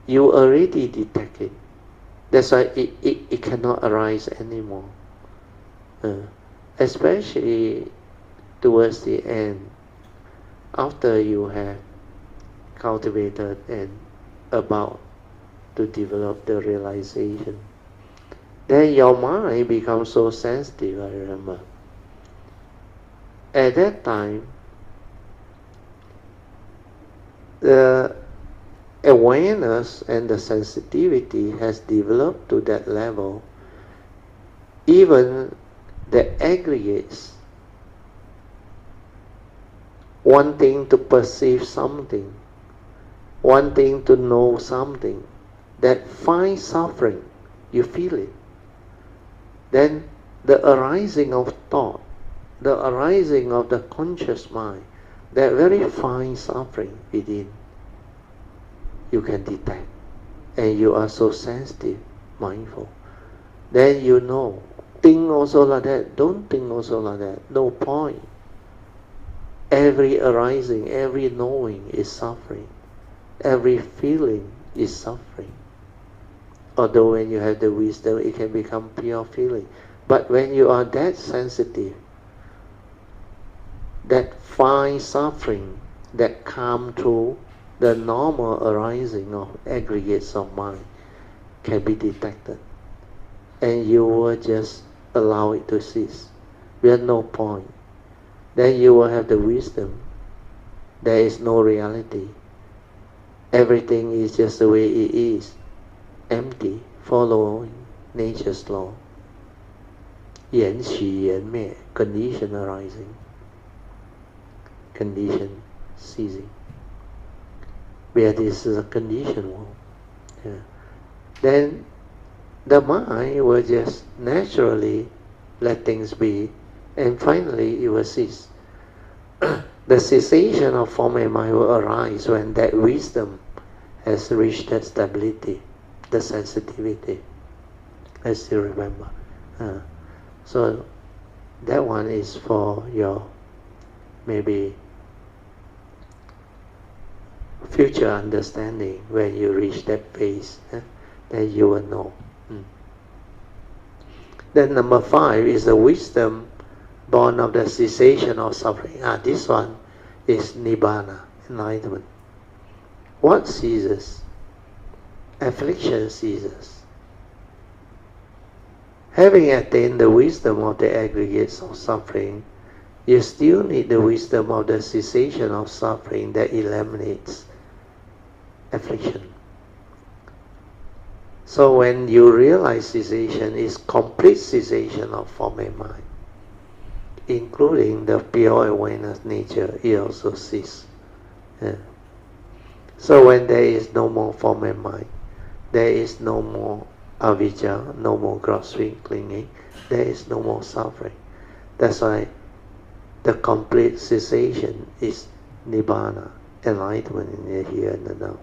you already detect it. That's why it cannot arise anymore. Especially towards the end, after you have cultivated and about to develop the realization, then your mind becomes so sensitive, I remember. At that time, the awareness and the sensitivity has developed to that level. Even the aggregates wanting to perceive something, wanting to know something, that finds suffering, you feel it. Then the arising of thought, the arising of the conscious mind, that very fine suffering within, you can detect. And you are so sensitive, mindful. Then you know, think also like that, don't think also like that, no point. Every arising, every knowing is suffering. Every feeling is suffering. Although when you have the wisdom, it can become pure feeling. But when you are that sensitive, that fine suffering that come through the normal arising of aggregates of mind can be detected. And you will just allow it to cease. There's no point. Then you will have the wisdom. There is no reality. Everything is just the way it is. Empty, following nature's law. 缘起缘灭, condition arising, condition ceasing. Where this is a condition world. Then the mind will just naturally let things be, and finally it will cease. The cessation of form and mind will arise when that wisdom has reached that stability, the sensitivity. I still remember. So that one is for your maybe future understanding. When you reach that phase, then you will know. Then number 5 is the wisdom born of the cessation of suffering. This one is Nibbana, enlightenment. What ceases? Affliction ceases. Having attained the wisdom of the aggregates of suffering, you still need the wisdom of the cessation of suffering that eliminates affliction. So when you realize cessation is complete cessation of form and mind, including the pure awareness nature, it also ceases. So when there is no more form and mind, there is no more avijja, no more grasping, clinging, there is no more suffering. That's why the complete cessation is Nibbana, enlightenment in the here and the now.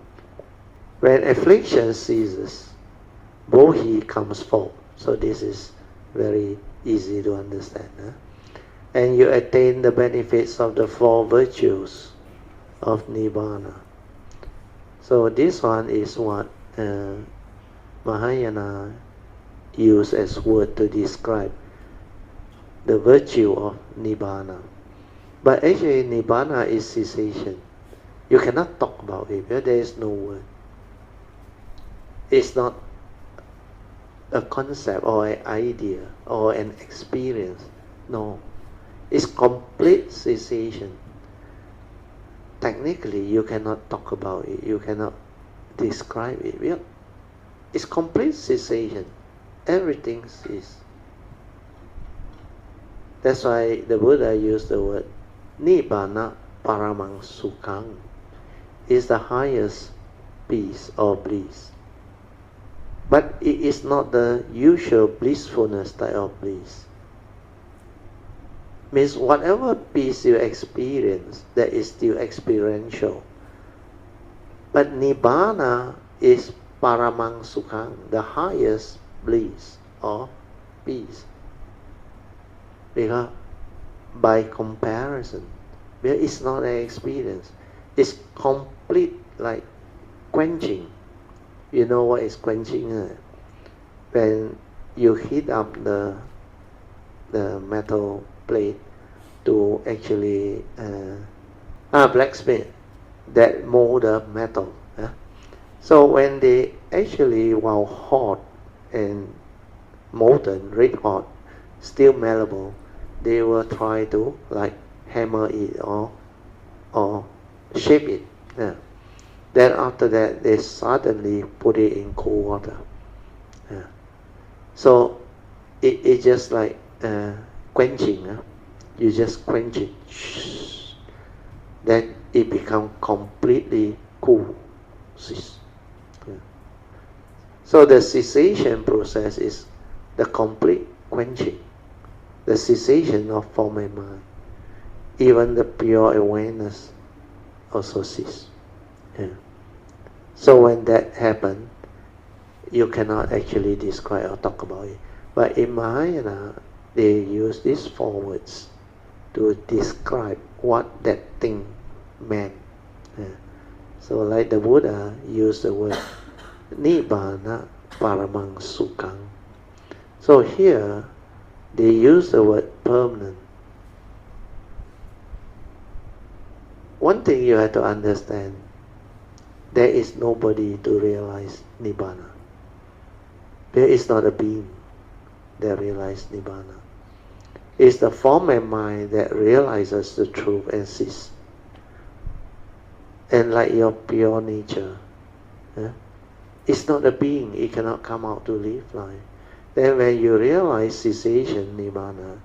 When affliction ceases, Bodhi comes forth. So this is very easy to understand. and you attain the benefits of the 4 virtues of Nibbana. So this one is what Mahayana use as word to describe the virtue of Nibbana. But actually Nibbana is cessation. You cannot talk about it because there is no word. It's not a concept or an idea or an experience. No. It's complete cessation. Technically, you cannot talk about it. You cannot describe it. Yeah. It's complete cessation. Everything is. That's why the Buddha used the word Nibbana Paramang Sukhang. Is the highest peace or bliss. But it is not the usual blissfulness type of bliss. Means whatever peace you experience, that is still experiential. But Nibbana is Paramang Sukhang, the highest bliss or peace. Because by comparison, because it's not an experience, it's complete, like quenching. You know what is quenching? When you heat up the metal plate to actually blacksmith that mold the metal. So when they actually, while hot and molten, red hot, still malleable, they will try to like hammer it or shape it. Then after that, they suddenly put it in cold water. So it just like quenching. You just quench it. Then it becomes completely cool. So the cessation process is the complete quenching. The cessation of form and mind. Even the pure awareness also cease. So when that happens, you cannot actually describe or talk about it. But in Mahayana, they use these 4 words to describe what that thing meant. So like the Buddha used the word Nibbana Paramang Sukhang. So here, they use the word permanent. One thing you have to understand, there is nobody to realize Nibbana. There is not a being that realizes Nibbana. It's the form and mind that realizes the truth and cease. And like your pure nature, it's not a being, it cannot come out to live life. Then when you realize cessation, Nibbana,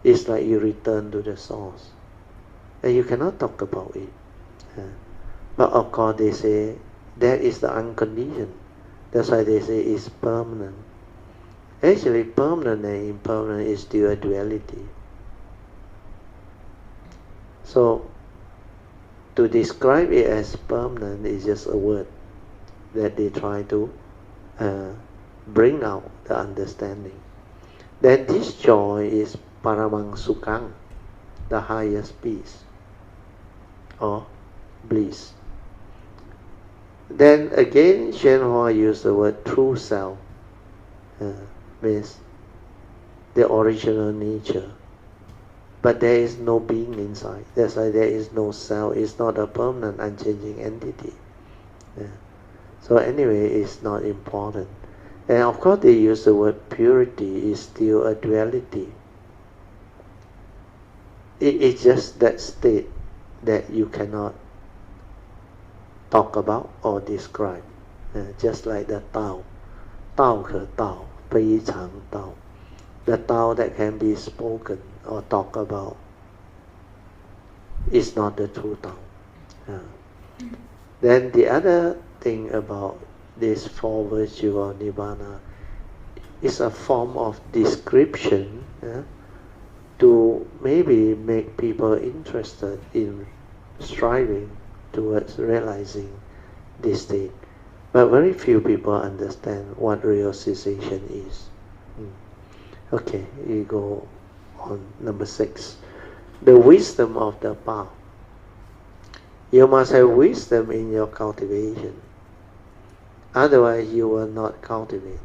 it's like you return to the source. And you cannot talk about it. But of course they say that is the unconditioned. That's why they say it's permanent. Actually, permanent and impermanent is still a duality. So, to describe it as permanent is just a word that they try to bring out the understanding. Then this joy is Paramang Sukhang, the highest peace or bliss. Then again, Shenhua used the word true self, means the original nature. But there is no being inside. That's why there is no self. It's not a permanent, unchanging entity. So anyway, it's not important. And of course, they use the word purity is still a duality. It's just that state that you cannot talk about or describe. Just like the Tao. Tao ke Tao, 非常道. The Tao that can be spoken or talked about is not the true Tao. Then the other thing about this 4 virtue of Nibbana is a form of description to maybe make people interested in striving towards realizing this state. But very few people understand what real cessation is. Okay, you go on number 6. the wisdom of the path. You must have wisdom in your cultivation. Otherwise you will not cultivate.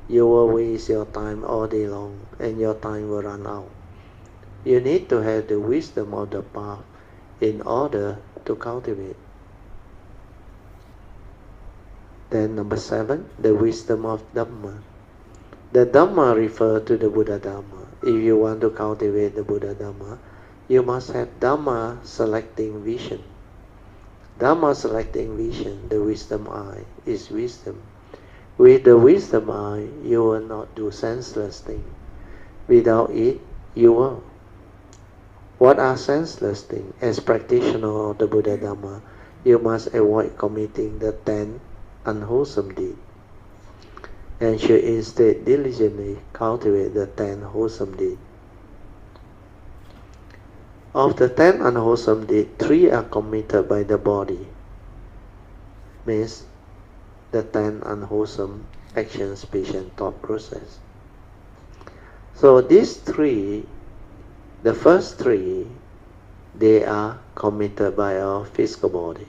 You will waste your time all day long and your time will run out. You need to have the wisdom of the path in order to cultivate. Then number 7, the wisdom of Dhamma. The Dhamma refers to the Buddha Dhamma. If you want to cultivate the Buddha Dhamma, you must have Dhamma selecting vision. Dhamma selecting vision, the wisdom eye, is wisdom. With the wisdom eye, you will not do senseless things. Without it, you will. What are senseless things? As practitioner of the Buddha Dhamma, you must avoid committing the 10 unwholesome deeds, and should instead diligently cultivate the 10 wholesome deeds. Of the 10 unwholesome deeds, 3 are committed by the body, means the 10 unwholesome action, speech and thought process. So these 3, the first 3, they are committed by our physical body,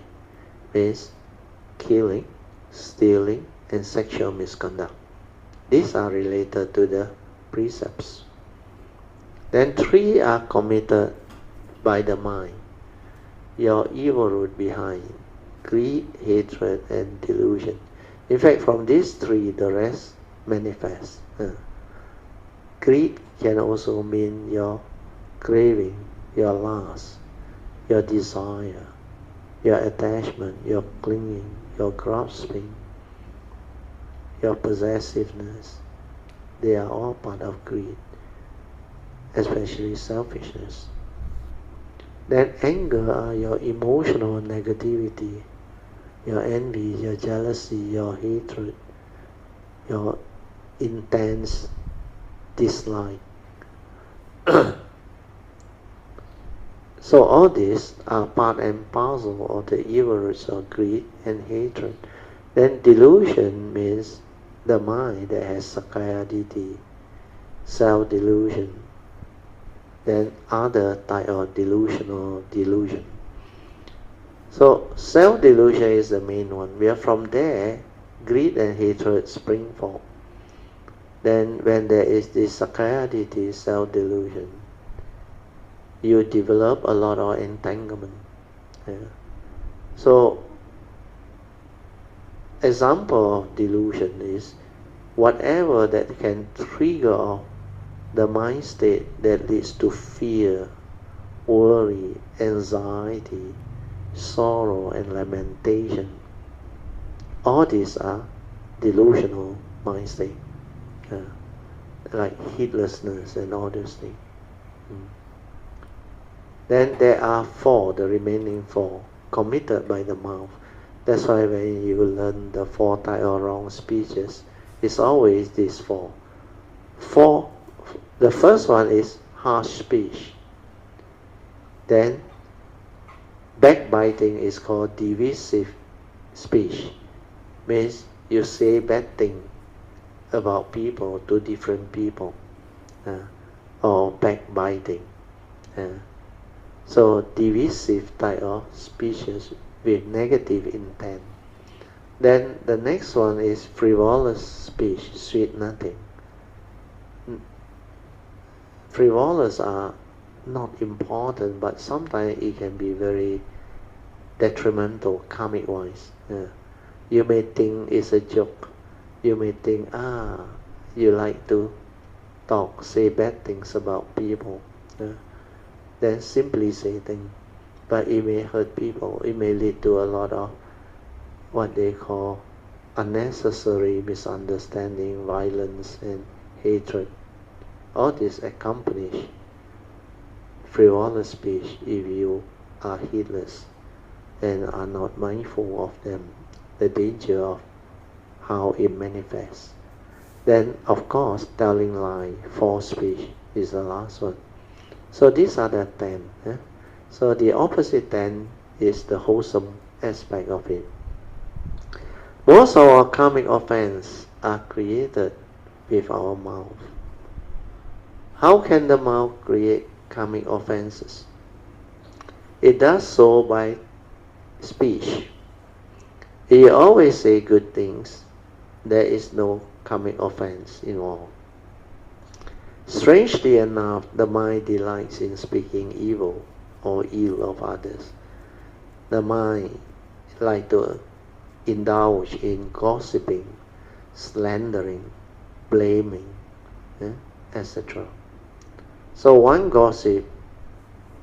means killing, stealing and sexual misconduct. These are related to the precepts. Then 3 are committed by the mind, your evil root behind, greed, hatred and delusion. In fact, from these 3, the rest manifest. Greed can also mean your craving, your lust, your desire, your attachment, your clinging, your grasping, your possessiveness. They are all part of greed, especially selfishness. Then anger are your emotional negativity, your envy, your jealousy, your hatred, your intense dislike. So all these are part and parcel of the evil roots of greed and hatred. Then delusion means the mind that has sakaya-ditti, self-delusion. Then other type of delusion. So self-delusion is the main one. Where from there, greed and hatred spring forth. Then when there is this sakaya-ditti, self-delusion, you develop a lot of entanglement. So example of delusion is whatever that can trigger off the mind state that leads to fear, worry, anxiety, sorrow and lamentation. All these are delusional mind state, like heedlessness and all those things. Then there are 4, the remaining 4, committed by the mouth. That's why when you learn the 4 types of wrong speeches, it's always these 4. The first one is harsh speech. Then backbiting is called divisive speech. Means you say bad thing about people to different people, or backbiting. So divisive type of speeches with negative intent. Then the next one is frivolous speech, sweet nothing. Frivolous are not important, but sometimes it can be very detrimental karmic wise. You may think it's a joke. You may think, you like to say bad things about people. Then simply say things, but it may hurt people. It may lead to a lot of what they call unnecessary misunderstanding, violence and hatred. All this accomplish frivolous speech if you are heedless and are not mindful of them, the danger of how it manifests. Then of course telling lie, false speech is the last one. So these are the 10. So the opposite 10 is the wholesome aspect of it. Most of our karmic offense are created with our mouth. How can the mouth create karmic offenses. It does so by speech. If you always say good things, there is no karmic offense involved. Strangely enough, the mind delights in speaking evil or ill of others. The mind likes to indulge in gossiping, slandering, blaming, etc. So one gossip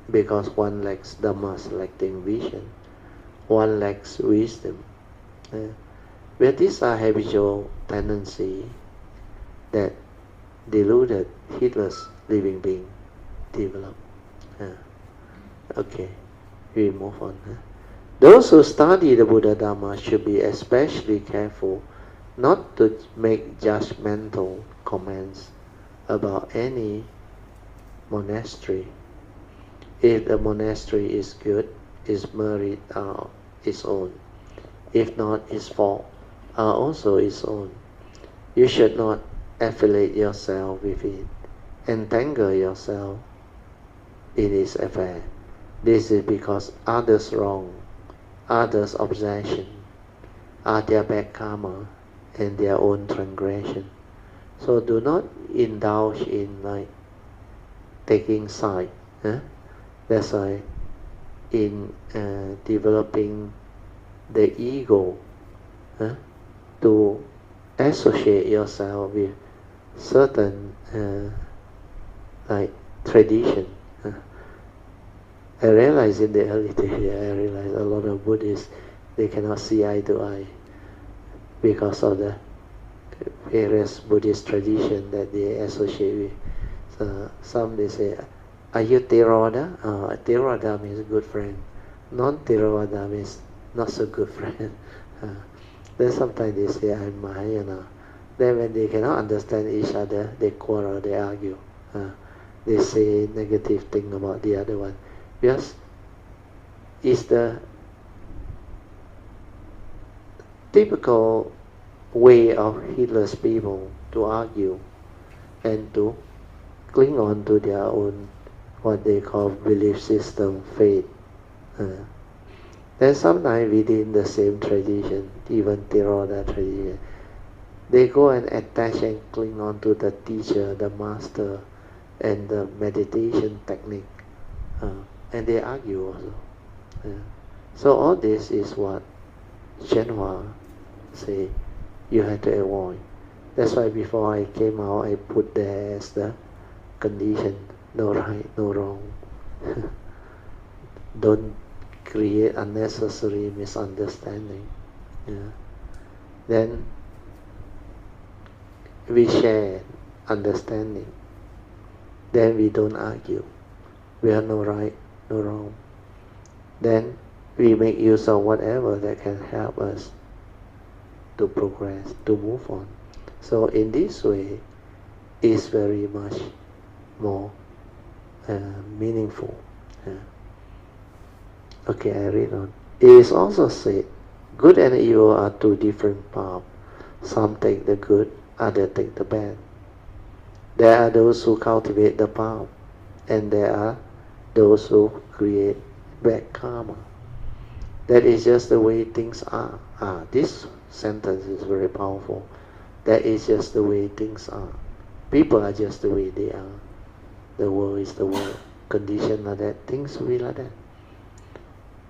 because one lacks Dhamma selecting vision, one lacks wisdom. But these are habitual tendencies that deluded, heedless living being develop. Okay, we move on. Those who study the Buddha Dhamma should be especially careful not to make judgmental comments about any monastery. If the monastery is good, its merit are its own. If not, its fault are also its own. You should not affiliate yourself with it, entangle yourself in its affair. This is because others' wrong, others' obsession are their bad karma and their own transgression. So do not indulge in taking side. That's why in developing the ego, to associate yourself with certain tradition. I realize in the early days, I realize a lot of Buddhists, they cannot see eye to eye because of the various Buddhist tradition that they associate with. So some they say, are you Theravada? Theravada means good friend. Non-Theravada means not so good friend. Then sometimes they say, I'm Mahayana. Then when they cannot understand each other, they quarrel, they argue. They say negative thing about the other one. Because it's the typical way of heedless people to argue and to cling on to their own, what they call belief system, faith. Then sometimes within the same tradition, even Theravada tradition, they go and attach and cling on to the teacher, the master, and the meditation technique. And they argue also. So all this is what Shenhua say you have to avoid. That's why before I came out, I put there as the condition, no right, no wrong. Don't create unnecessary misunderstanding. Then we share understanding. Then we don't argue. We have no right, no wrong. Then we make use of whatever that can help us to progress, to move on. So in this way, it's very much more meaningful. Okay, I read on. It is also said, good and evil are two different paths. Some take the good, others take the bad. There are those who cultivate the path, and there are those who create bad karma. That is just the way things are. This sentence is very powerful. That is just the way things are. People are just the way they are. The world is the world. Conditions are that. Things will be like that.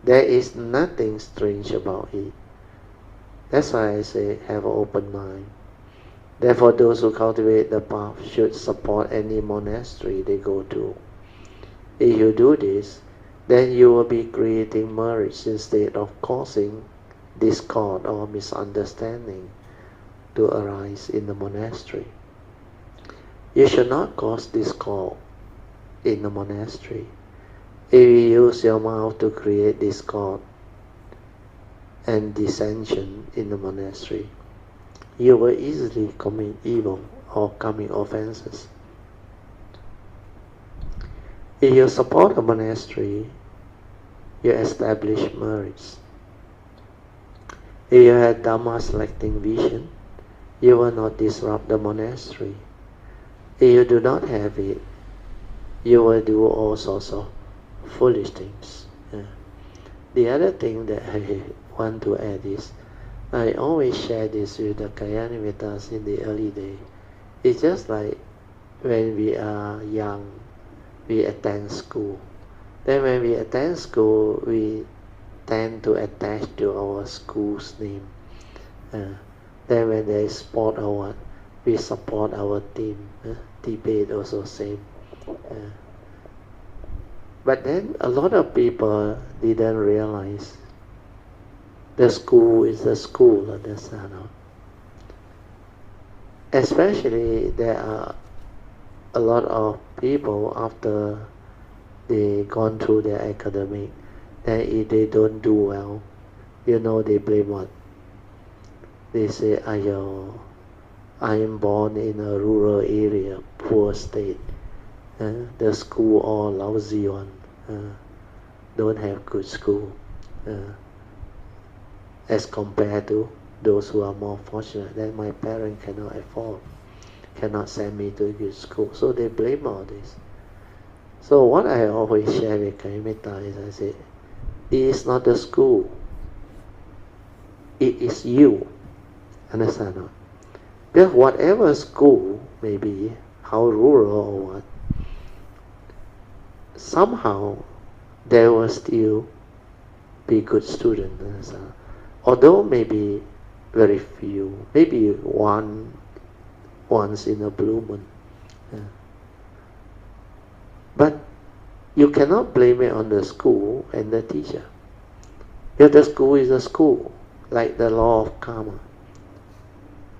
There is nothing strange about it. That's why I say have an open mind. Therefore, those who cultivate the path should support any monastery they go to. If you do this, then you will be creating merits instead of causing discord or misunderstanding to arise in the monastery. You should not cause discord in the monastery. If you use your mouth to create discord and dissension in the monastery, you will easily commit evil or karmic offenses. If you support a monastery, you establish merits. If you have Dhamma selecting vision, you will not disrupt the monastery. If you do not have it, you will do all sorts of foolish things. The other thing that I want to add is, I always share this with the Kalyanamittas in the early day. It's just like when we are young, we attend school. Then when we attend school, we tend to attach to our school's name. Then when there is sport or what, we support our team. Debate also same. But then a lot of people didn't realize the school is the school of the Sadhana. Especially there are a lot of people after they gone through their academic, then if they don't do well, they blame what? They say, I am born in a rural area, poor state. The school all lousy one. Don't have good school. As compared to those who are more fortunate, then my parents cannot afford, cannot send me to a good school. So they blame all this. So what I always share with Kalyanamittas is, I say, it is not the school. It is you. Understand not? Because whatever school may be, how rural or what, somehow there will still be good students. Although maybe very few, maybe once in a blue moon. But you cannot blame it on the school and the teacher. Because the school is a school, like the law of karma.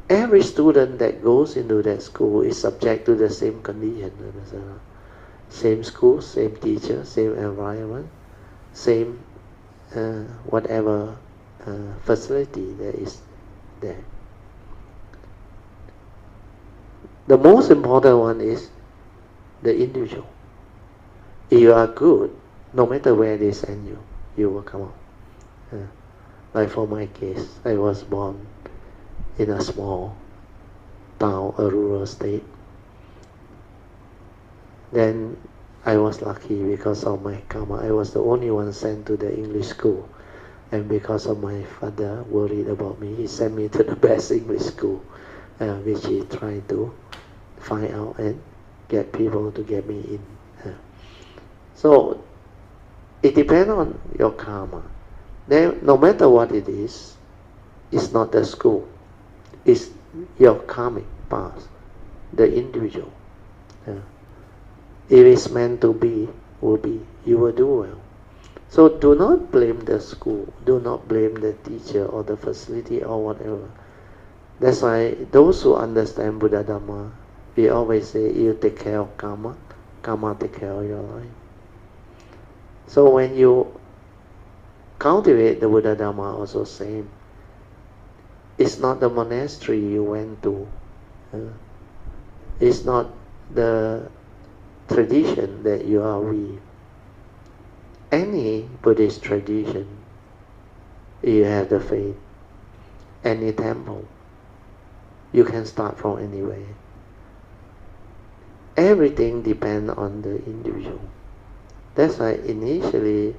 Every student that goes into that school is subject to the same condition. Same school, same teacher, same environment, same whatever facility that is there. The most important one is the individual. If you are good, no matter where they send you, you will come out. Like for my case, I was born in a small town, a rural state. Then I was lucky because of my karma. I was the only one sent to the English school. And because of my father worried about me, he sent me to the best English school, which he tried to find out and get people to get me in. So it depends on your karma. Then, no matter what it is, it's not the school. It's your karmic past, the individual. If it's meant to be, will be. You will do well. So do not blame the school. Do not blame the teacher or the facility or whatever. That's why those who understand Buddha Dhamma, we always say, you take care of karma, karma take care of your life. So when you cultivate the Buddha Dhamma, also same. It's not the monastery you went to. It's not the tradition that you are with. Any Buddhist tradition, you have the faith. Any temple, you can start from anywhere. Everything depends on the individual. That's why initially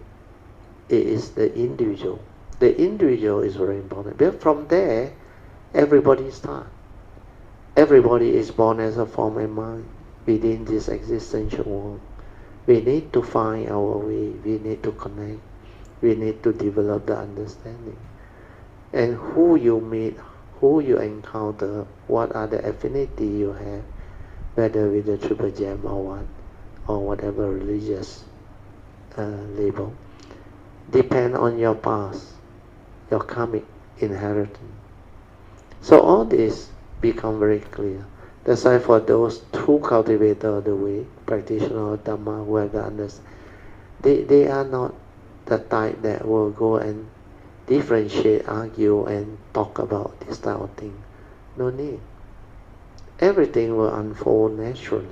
it is the individual. The individual is very important. But from there, everybody starts. Everybody is born as a form and mind within this existential world. We need to find our way. We need to connect. We need to develop the understanding. And who you meet, who you encounter, what are the affinity you have, whether with the Triple Gem or what, or whatever religious label, depend on your past, your karmic inheritance. So all this become very clear. That's why for those true cultivators of the way, practitioners of Dhamma, who have the understanding, they are not the type that will go and differentiate, argue, and talk about this type of thing. No need. Everything will unfold naturally.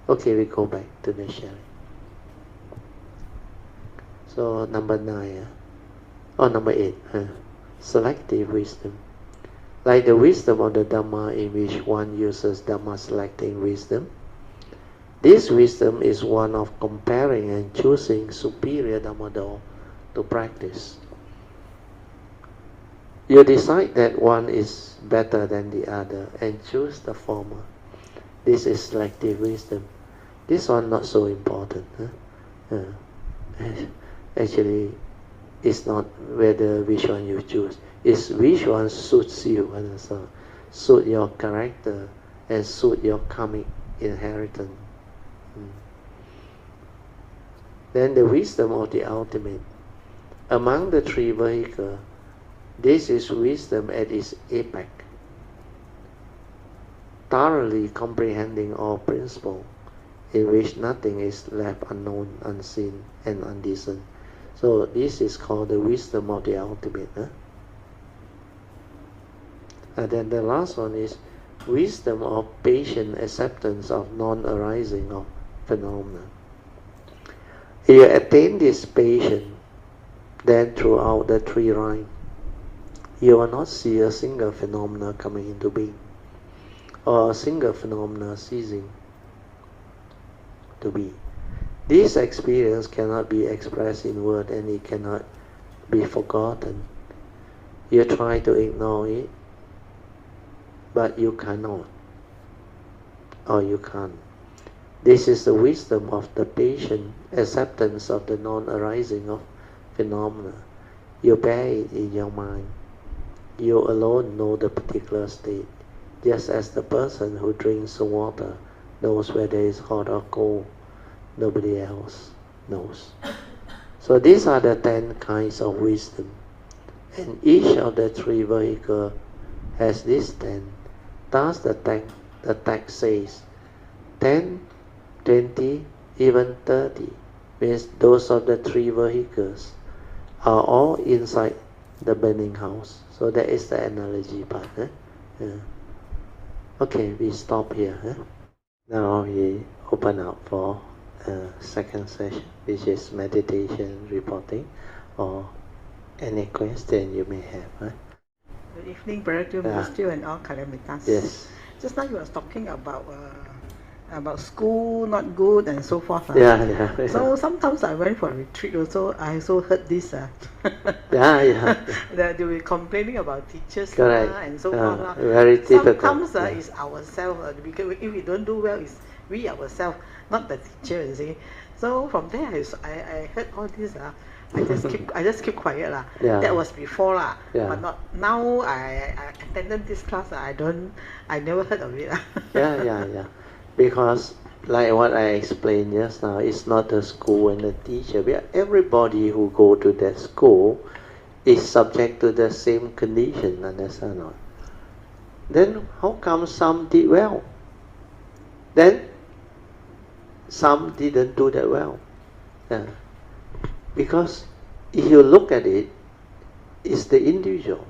Okay, we go back to the sharing. So number 9, or number 8, selective wisdom. Like the wisdom of the Dhamma, in which one uses Dhamma selecting wisdom, This wisdom is one of comparing and choosing superior Dhammador to practice. You decide that one is better than the other and choose the former. This is selective wisdom. This one not so important. Actually, it's not whether which one you choose. It's which one suits you, and so suit your character and suit your karmic inheritance. Then the wisdom of the ultimate. Among the three vehicles, this is wisdom at its apex, thoroughly comprehending all principles, in which nothing is left unknown, unseen, and undiscerned. So this is called the wisdom of the ultimate. And then the last one is wisdom of patient acceptance of non-arising of phenomena. If you attain this patience, then throughout the three rhymes, you will not see a single phenomena coming into being, or a single phenomena ceasing to be. This experience cannot be expressed in words, and it cannot be forgotten. You try to ignore it, but you cannot, or you can't. This is the wisdom of the patient acceptance of the non-arising of phenomena. You bear it in your mind. You alone know the particular state, just as the person who drinks the water knows whether it's hot or cold. Nobody else knows. So these are the 10 kinds of wisdom. And each of the three vehicles has this 10. Thus the text says 10, 20, even 30. Means those of the three vehicles are all inside the burning house. So that is the analogy part. Okay, we stop here. Now we open up for second session, which is meditation, reporting, or any question you may have. Good evening, Brother Mustu and all Kalamitas. Yes. Just now you were talking about school not good and so forth. Yeah. So sometimes I went for a retreat also. I also heard this. Yeah. That they were complaining about teachers and so forth. Very typical. Sometimes it's ourselves. Because if we don't do well, it's we ourselves, not the teacher. You see. So from there, I heard all this. I just keep quiet lah. Yeah. That was before lah. Yeah. But not now. I attended this class. I never heard of it. Yeah. Because like what I explained just now, it's not the school and the teacher. Everybody who go to that school is subject to the same condition, understand or not? Then how come some did well? Then some didn't do that well. Yeah. Because if you look at it, it's the individual,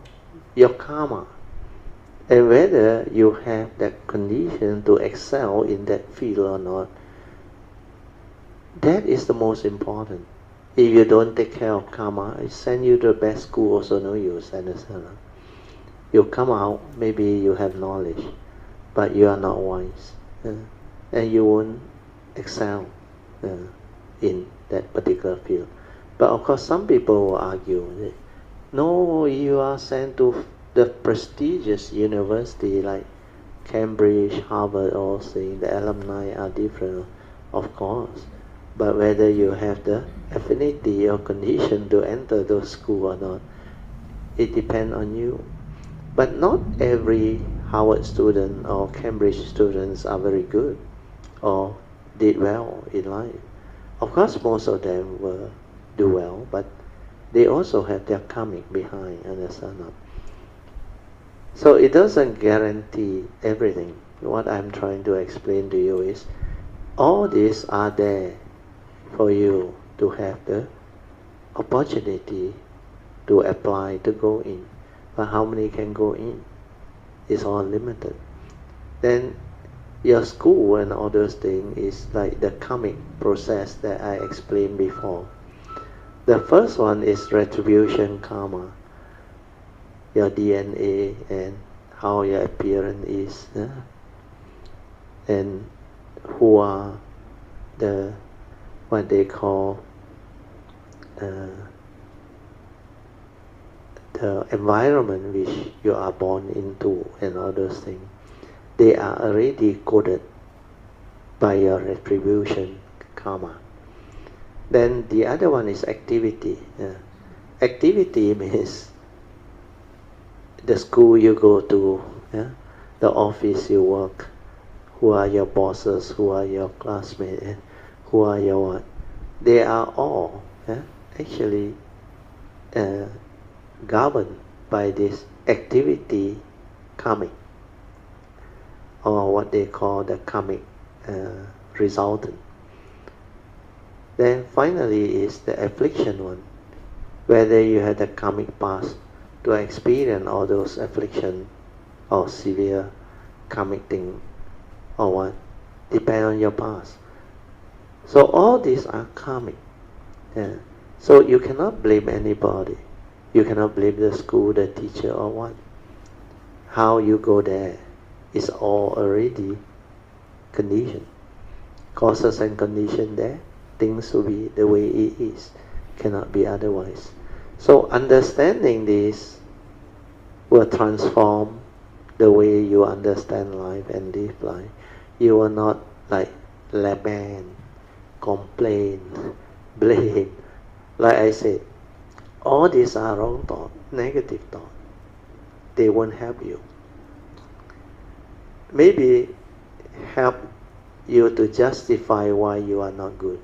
your karma. And whether you have that condition to excel in that field or not, that is the most important. If you don't take care of karma, I send you to the best school also no use, understand? You come out, maybe you have knowledge, but you are not wise. And you won't excel in that particular field. But of course some people will argue, no, you are sent to the prestigious university like Cambridge, Harvard, all saying the alumni are different, of course. But whether you have the affinity or condition to enter those schools or not, it depends on you. But not every Harvard student or Cambridge students are very good or did well in life. Of course, most of them will do well, but they also have their karmic behind, understand not? So it doesn't guarantee everything. What I'm trying to explain to you is, all these are there for you to have the opportunity to apply, to go in. But how many can go in? It's all limited. Then your school and all those things is like the karmic process that I explained before. The first one is retribution karma, your DNA and how your appearance is, and who are the what they call the environment which you are born into and all those things, they are already coded by your retribution karma. Then the other one is activity. Activity means the school you go to, the office you work, who are your bosses, who are your classmates, who are your what. They are all actually governed by this activity karmic, or what they call the karmic resultant. Then finally is the affliction one, whether you had the karmic past to experience all those affliction or severe karmic thing or what, depend on your past. So all these are karmic. So you cannot blame anybody. You cannot blame the school, the teacher, or what. How you go there is all already conditioned. Causes and condition there, things will be the way it is, cannot be otherwise. So understanding this will transform the way you understand life and live life. You will not like lament, complain, blame. Like I said, all these are wrong thought, negative thought. They won't help you. Maybe help you to justify why you are not good,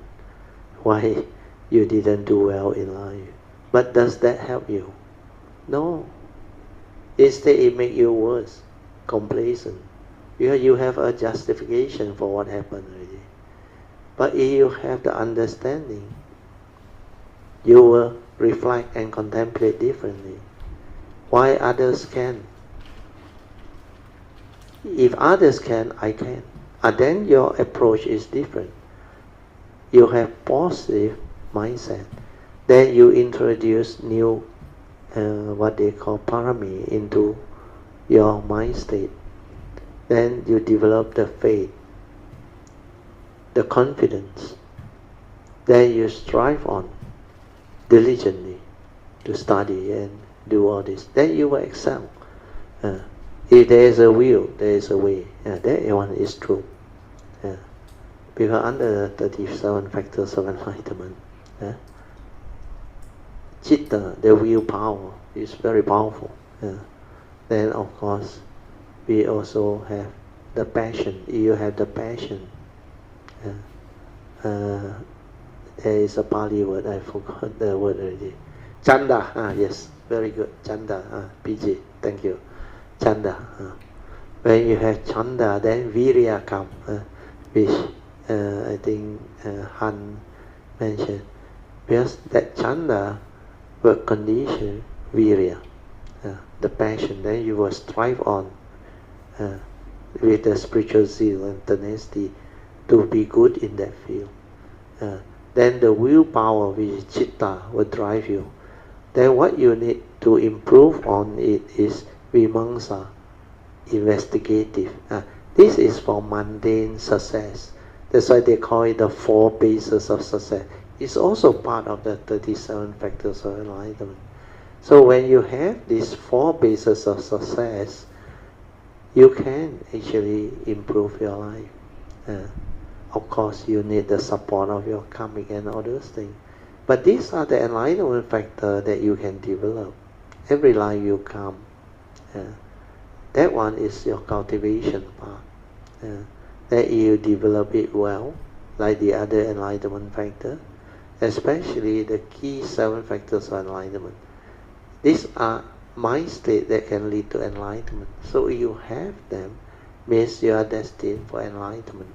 why you didn't do well in life. But does that help you? No. Instead, it makes you worse, complacent. Because you have a justification for what happened already. But if you have the understanding, you will reflect and contemplate differently. Why others can? If others can, I can. And then your approach is different. You have positive mindset. Then you introduce new, what they call parami into your mind state. Then you develop the faith, the confidence. Then you strive on diligently to study and do all this. Then you will excel. If there is a will, there is a way. That one is true. Because under the 37 factors of enlightenment, chitta, the willpower, is very powerful. Then of course, we also have the passion. If you have the passion, there is a Pali word, I forgot the word already. Chanda, yes, very good. Chanda, PG, thank you. Chanda. When you have chanda, then virya come, which I think Han mentioned. Because that chanda will condition virya, the passion. Then you will strive on with the spiritual zeal and tenacity to be good in that field. Then the willpower, which is chitta, will drive you. Then what you need to improve on it is vimamsa, investigative. This is for mundane success. That's why they call it the 4 bases of success. It's also part of the 37 factors of enlightenment. So when you have these 4 bases of success, you can actually improve your life. Of course, you need the support of your karmic and all those things. But these are the enlightenment factors that you can develop. Every life you come. That one is your cultivation part. That you develop it well, like the other enlightenment factor, especially the key 7 factors of enlightenment. These are mind state that can lead to enlightenment. So if you have them, means you are destined for enlightenment.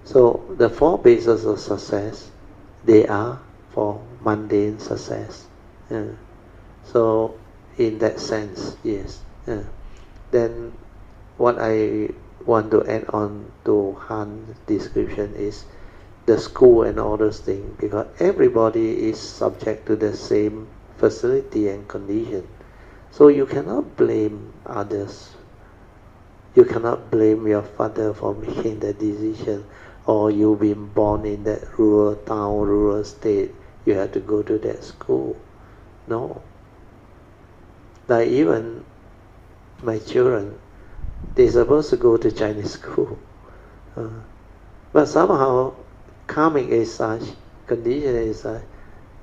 So the 4 bases of success, they are for mundane success. So in that sense, yes. Then what I want to add on to Han's description is the school and all those things, because everybody is subject to the same facility and condition. So you cannot blame others. You cannot blame your father for making the decision, or you've been born in that rural town, rural state, you have to go to that school. No. Like even my children, they're supposed to go to Chinese school. But somehow, karmic is such, condition is such,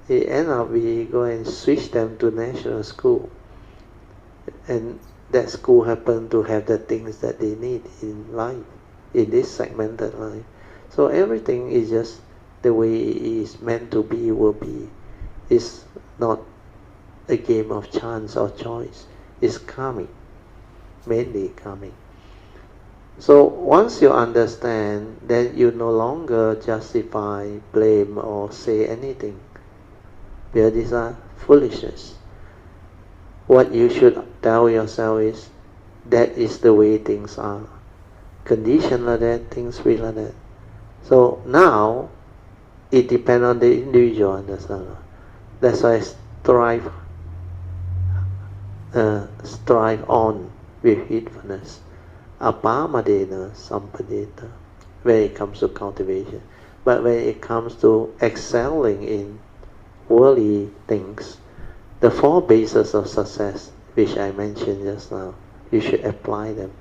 it ends up we go and switch them to national school. And that school happen to have the things that they need in life, in this segmented life. So everything is just the way it is meant to be, will be. It's not a game of chance or choice. It's karmic, mainly karmic. So once you understand, then you no longer justify, blame, or say anything. Because these are foolishness. What you should tell yourself is, that is the way things are. Condition like that, things will like that. So now, it depends on the individual, understand? That's why strive on with heedfulness. Apamadena sampadeta, when it comes to cultivation. But when it comes to excelling in worldly things, the 4 bases of success, which I mentioned just now, you should apply them.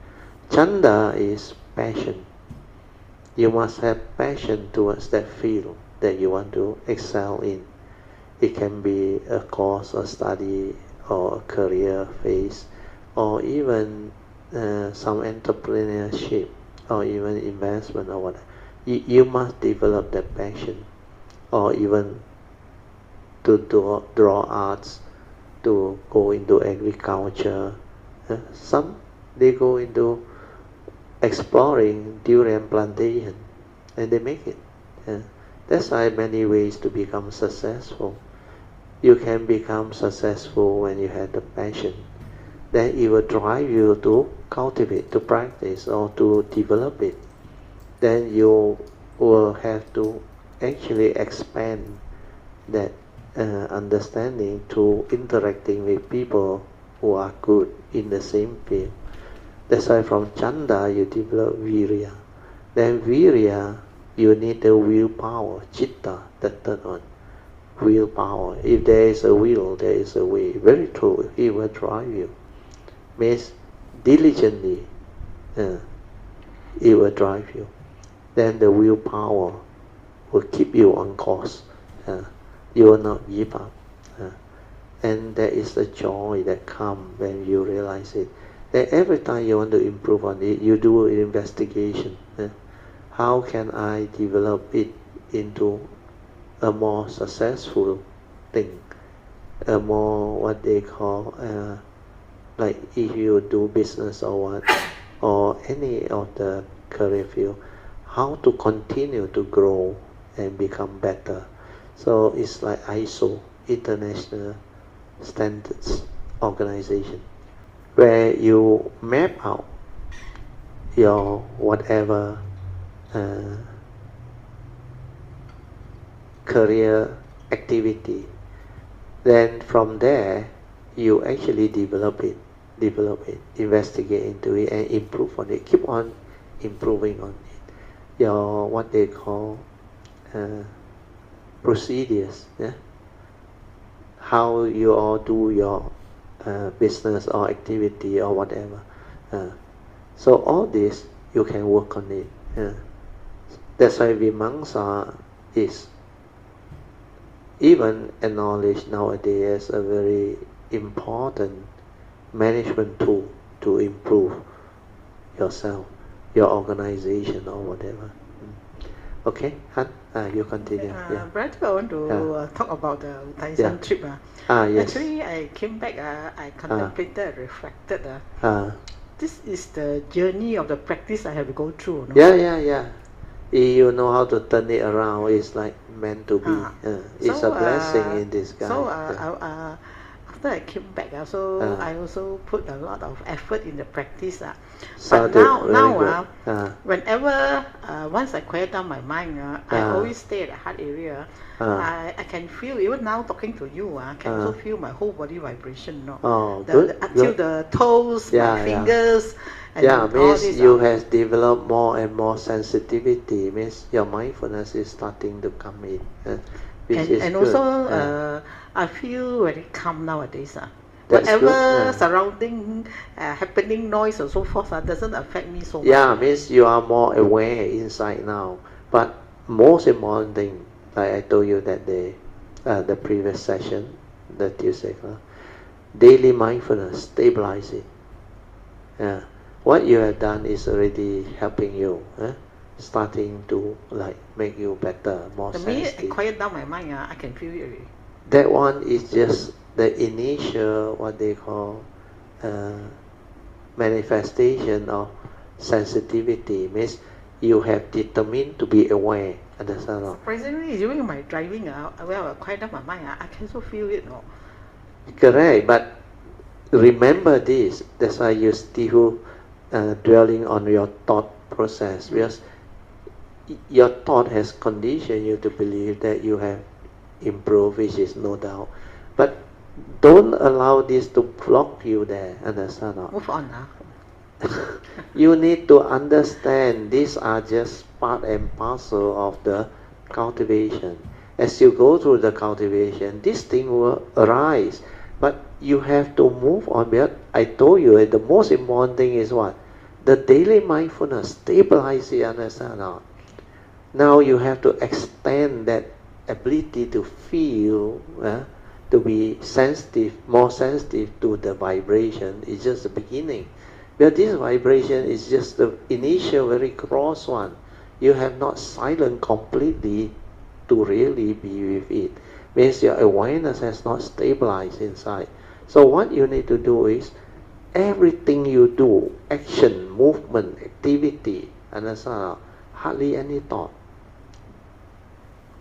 Chanda is passion. You must have passion towards that field that you want to excel in. It can be a course, a study, or a career phase, or even some entrepreneurship, or even investment or whatever. You must develop that passion, or even to draw arts, to go into agriculture. Some they go into exploring durian plantation, and they make it. That's why many ways to become successful. You can become successful when you have the passion. Then it will drive you to cultivate, to practice, or to develop it. Then you will have to actually expand that understanding to interacting with people who are good in the same field. That's why from Chanda you develop Virya. Then Virya, you need the willpower, Chitta, the third one. Willpower. If there is a will, there is a way. Very true. It will drive you. Means diligently, it will drive you. Then the willpower will keep you on course. You will not give up. And there is a joy that comes when you realize it. Then every time you want to improve on it, you do an investigation. How can I develop it into a more successful thing? A more, what they call, like if you do business or what, or any of the career field, how to continue to grow and become better. So it's like ISO, International Standards Organization, where you map out your whatever career activity. Then from there, you actually develop it, investigate into it, and improve on it. Keep on improving on it. Your what they call procedures, how you all do your business or activity or whatever. So all this you can work on it. That's why Vimamsa is even acknowledged nowadays as a very important management tool to improve yourself, your organization or whatever. Okay, Han, you continue. Brother, I want to talk about the Thailand trip. Yes. Actually, I came back, I contemplated, reflected. This is the journey of the practice I have to go through. No? Yeah. You know how to turn it around. It's like meant to be. It's a blessing in disguise. So after I came back, I also put a lot of effort in the practice. But now, whenever once I quiet down my mind, I always stay at the heart area. I can feel, even now talking to you, I can also feel my whole body vibration. No? Good. Until the toes, my fingers, And yeah, means you have developed more and more sensitivity. Means your mindfulness is starting to come in, which is and good. Also, I feel very calm nowadays. That's Whatever surrounding, happening noise or so forth doesn't affect me so much. Yeah, means you are more aware inside now. But most important thing, like I told you that day, the previous session, the Tuesday class, daily mindfulness, stabilize it. Yeah. What you have done is already helping you, starting to like make you better, more sensitive. The minute I quiet down my mind, I can feel it already. That one is just the initial, what they call, manifestation of sensitivity. Means you have determined to be aware. Understand? Surprisingly, during my driving, when I quiet down my mind, I can also feel it. No? Correct, but remember this. That's why you still dwelling on your thought process, because your thought has conditioned you to believe that you have improved, which is no doubt. But don't allow this to block you there. Understand? Move on now. You need to understand these are just part and parcel of the cultivation. As you go through the cultivation, this thing will arise. But you have to move on. Because I told you the most important thing is what? The daily mindfulness, stabilize it, understand? Now you have to extend that ability to feel, to be sensitive, more sensitive to the vibration. It's just the beginning. But this vibration is just the initial, very gross one. You have not silenced completely to really be with it. Means your awareness has not stabilized inside. So what you need to do is, everything you do, action, movement, activity, understand? Hardly any thought.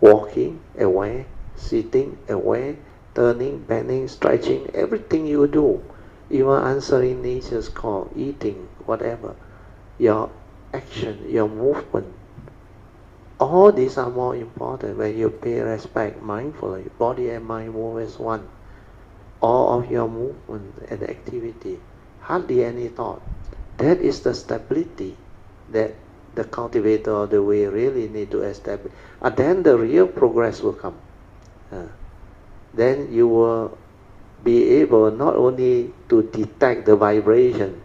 Walking, aware. Sitting, aware. Turning, bending, stretching, everything you do. Even answering nature's call, eating, whatever. Your action, your movement. All these are more important when you pay respect mindfully. Body and mind move as one. All of your movement and activity. Hardly any thought. That is the stability that the cultivator of the way really need to establish. And then the real progress will come. Then you will be able not only to detect the vibration,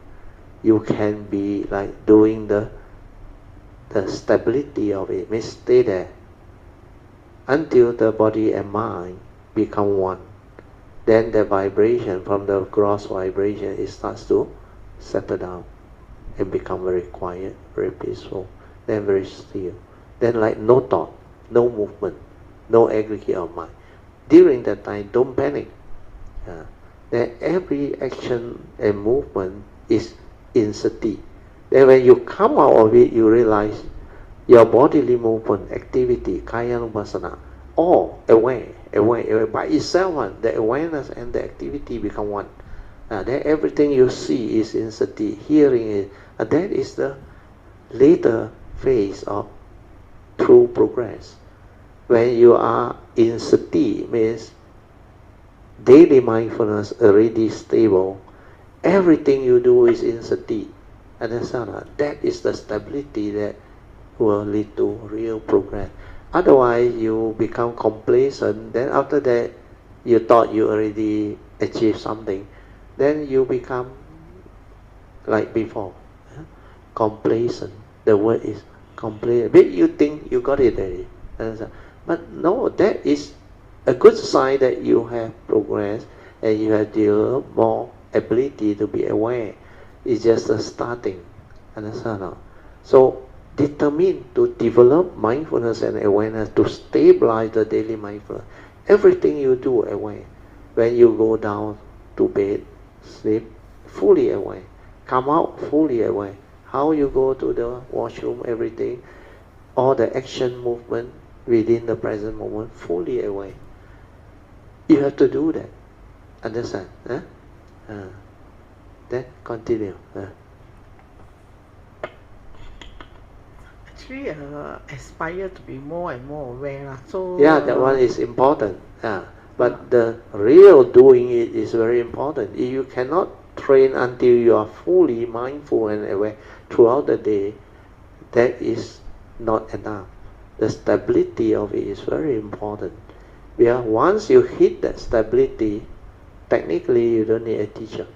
you can be like doing the stability of it. Means stay there until the body and mind become one. Then the vibration from the gross vibration, it starts to settle down and become very quiet, very peaceful, then very still. Then like no thought, no movement, no aggregate of mind. During that time, don't panic. Then every action and movement is in sati. Then when you come out of it, you realize your bodily movement, activity, kaya anupasana, all aware by itself one. The awareness and the activity become one. Then everything you see is in sati, hearing it. That is the later phase of true progress. When you are in sati, means daily mindfulness already stable. Everything you do is in sati. Understand? That is the stability that will lead to real progress. Otherwise, you become complacent. Then after that, you thought you already achieved something. Then you become like before, complacent. The word is complacent. But you think you got it already. Understand? But no, that is a good sign that you have progressed and you have developed more ability to be aware. It's just a starting. Understand? So determine to develop mindfulness and awareness to stabilize the daily mindfulness. Everything you do aware. When you go down to bed, sleep, fully aware. Come out, fully aware. How you go to the washroom, everything, all the action movement within the present moment, fully aware. You have to do that. Understand? Then continue. Actually, aspire to be more and more aware. So yeah, that one is important. But the real doing it is very important. If you cannot train until you are fully mindful and aware throughout the day, that is not enough. The stability of it is very important. Because once you hit that stability, technically you don't need a teacher.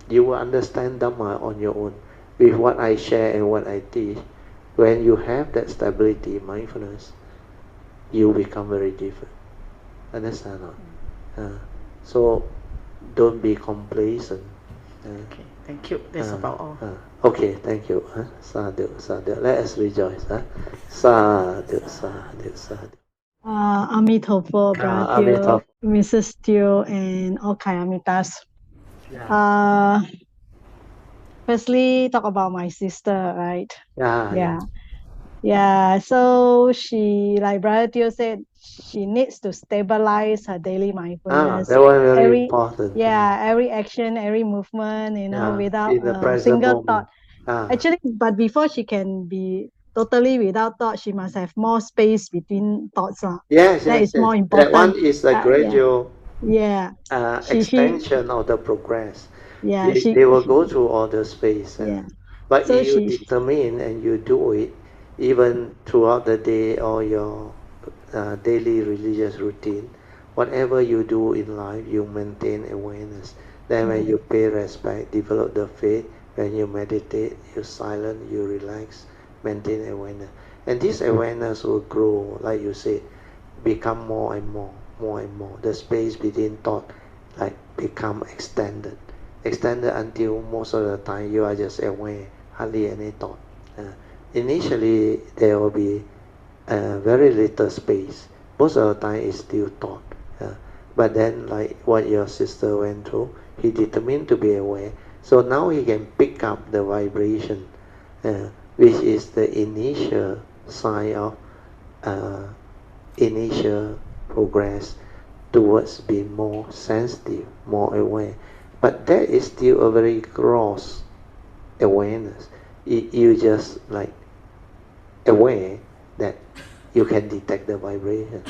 You will understand Dhamma on your own. With what I share and what I teach, when you have that stability, mindfulness, you become very different. Understand? So don't be complacent. Okay, thank you. That's about all. Okay, thank you. Sadhu, sadhu. Let us rejoice. Sadhu, sadhu, sadhu. Amitabha, Brother, Mrs. Teo, and all Kayamitas. Firstly, talk about my sister, right? Yeah. So she, like Brother Teo said, she needs to stabilize her daily mindfulness. That one very important. Every action, every movement, without a single moment. thought. Actually, but before she can be totally without thought, she must have more space between thoughts. Yes. That is more important. That one is a gradual extension of the progress. They will go through all the space. But so if you determine and you do it, even throughout the day or your daily religious routine, whatever you do in life, you maintain awareness. Then when you pay respect, develop the faith, when you meditate, you silent, you relax, maintain awareness. And this awareness will grow, like you say, become more and more. The space between thought become extended until most of the time you are just aware, hardly any thought. Initially, there will be very little space. Most of the time it's still thought. But then, like what your sister went through, he determined to be aware. So now he can pick up the vibration, which is the initial sign of initial progress towards being more sensitive, more aware. But that is still a very gross awareness. You just like aware that you can detect the vibration.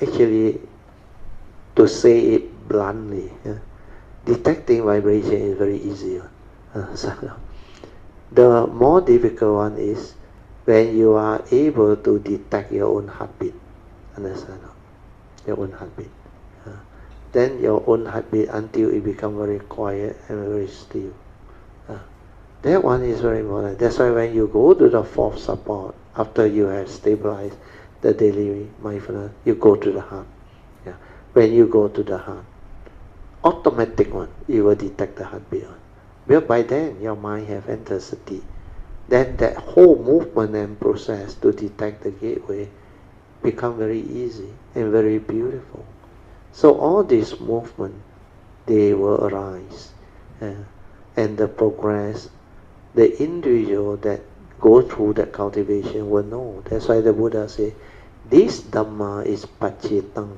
Actually, to say it bluntly, detecting vibration is very easy. The more difficult one is when you are able to detect your own heartbeat. Understand? Your own heartbeat. Then your own heartbeat until it becomes very quiet and very still. That one is very important. That's why when you go to the fourth support, after you have stabilized the daily mindfulness, you go to the heart. When you go to the heart, automatic one, you will detect the heartbeat one. Well, by then your mind have entered sati. Then that whole movement and process to detect the gateway become very easy and very beautiful. So all this movement, they will arise, and the progress, the individual that go through that cultivation will know. That's why the Buddha say, this Dhamma is pacetang,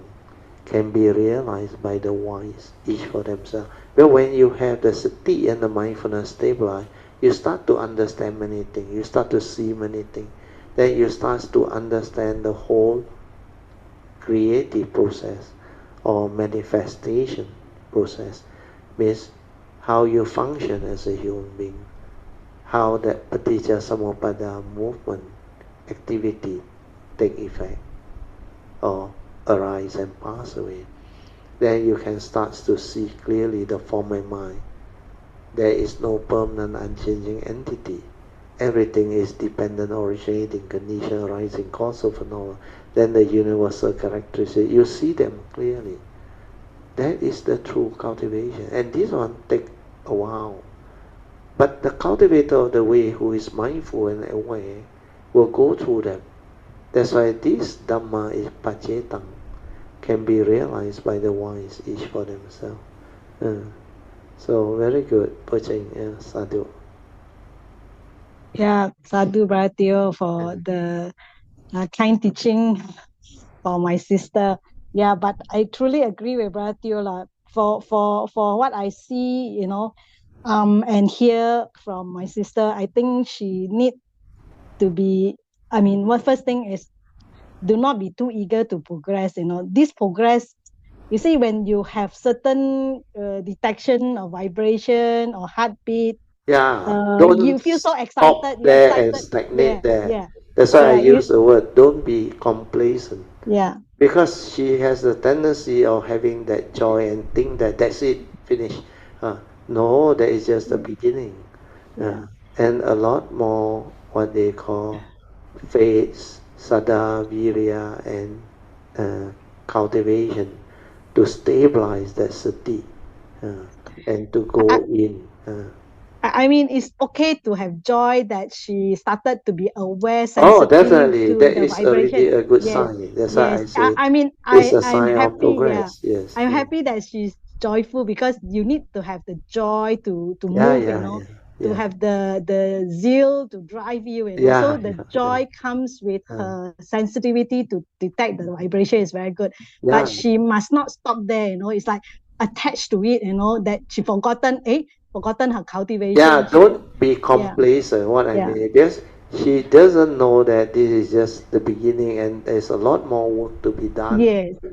can be realized by the wise, each for themselves. But when you have the sati and the mindfulness stabilized, you start to understand many things, you start to see many things. Then you start to understand the whole creative process or manifestation process. Means how you function as a human being, how that paticca samuppada movement, activity take effect or arise and pass away. Then you can start to see clearly the form and mind. There is no permanent unchanging entity. Everything is dependent, originating, condition, arising, causal phenomena. Then the universal characteristics, you see them clearly. That is the true cultivation. And this one takes a while. But the cultivator of the way who is mindful and aware will go through them. That's why this Dhamma is pacetang, can be realized by the wise, each for themselves. So very good, Poh Cheng, sadhu. Sadhu Brother Teo for the kind teaching for my sister. But I truly agree with Brother Teo. For what I see, and hear from my sister, I think she need to be, one first thing is do not be too eager to progress. This progress you see, when you have certain detection of vibration or heartbeat, you feel so excited. You're There excited. and stagnate there. Yeah. That's why I use the word, don't be complacent. Yeah. Because she has the tendency of having that joy and think that that's it, finished. No, that is just the beginning. And a lot more what they call faith, sada, virya, and cultivation to stabilize that sati and to go in. I mean, it's okay to have joy that she started to be aware, sensitive definitely. to That the is vibration. already a good Yes. sign. That's why I say I mean, it's a I'm sign of happy. progress. Yes. I'm happy that she's joyful, because you need to have the joy to move, to have the zeal to drive you, so the joy comes with her sensitivity to detect the vibration is very good. But she must not stop there, it's like attached to it, that she forgotten her cultivation. Yeah, don't be complacent. What I mean, because she doesn't know that this is just the beginning, and there's a lot more work to be done.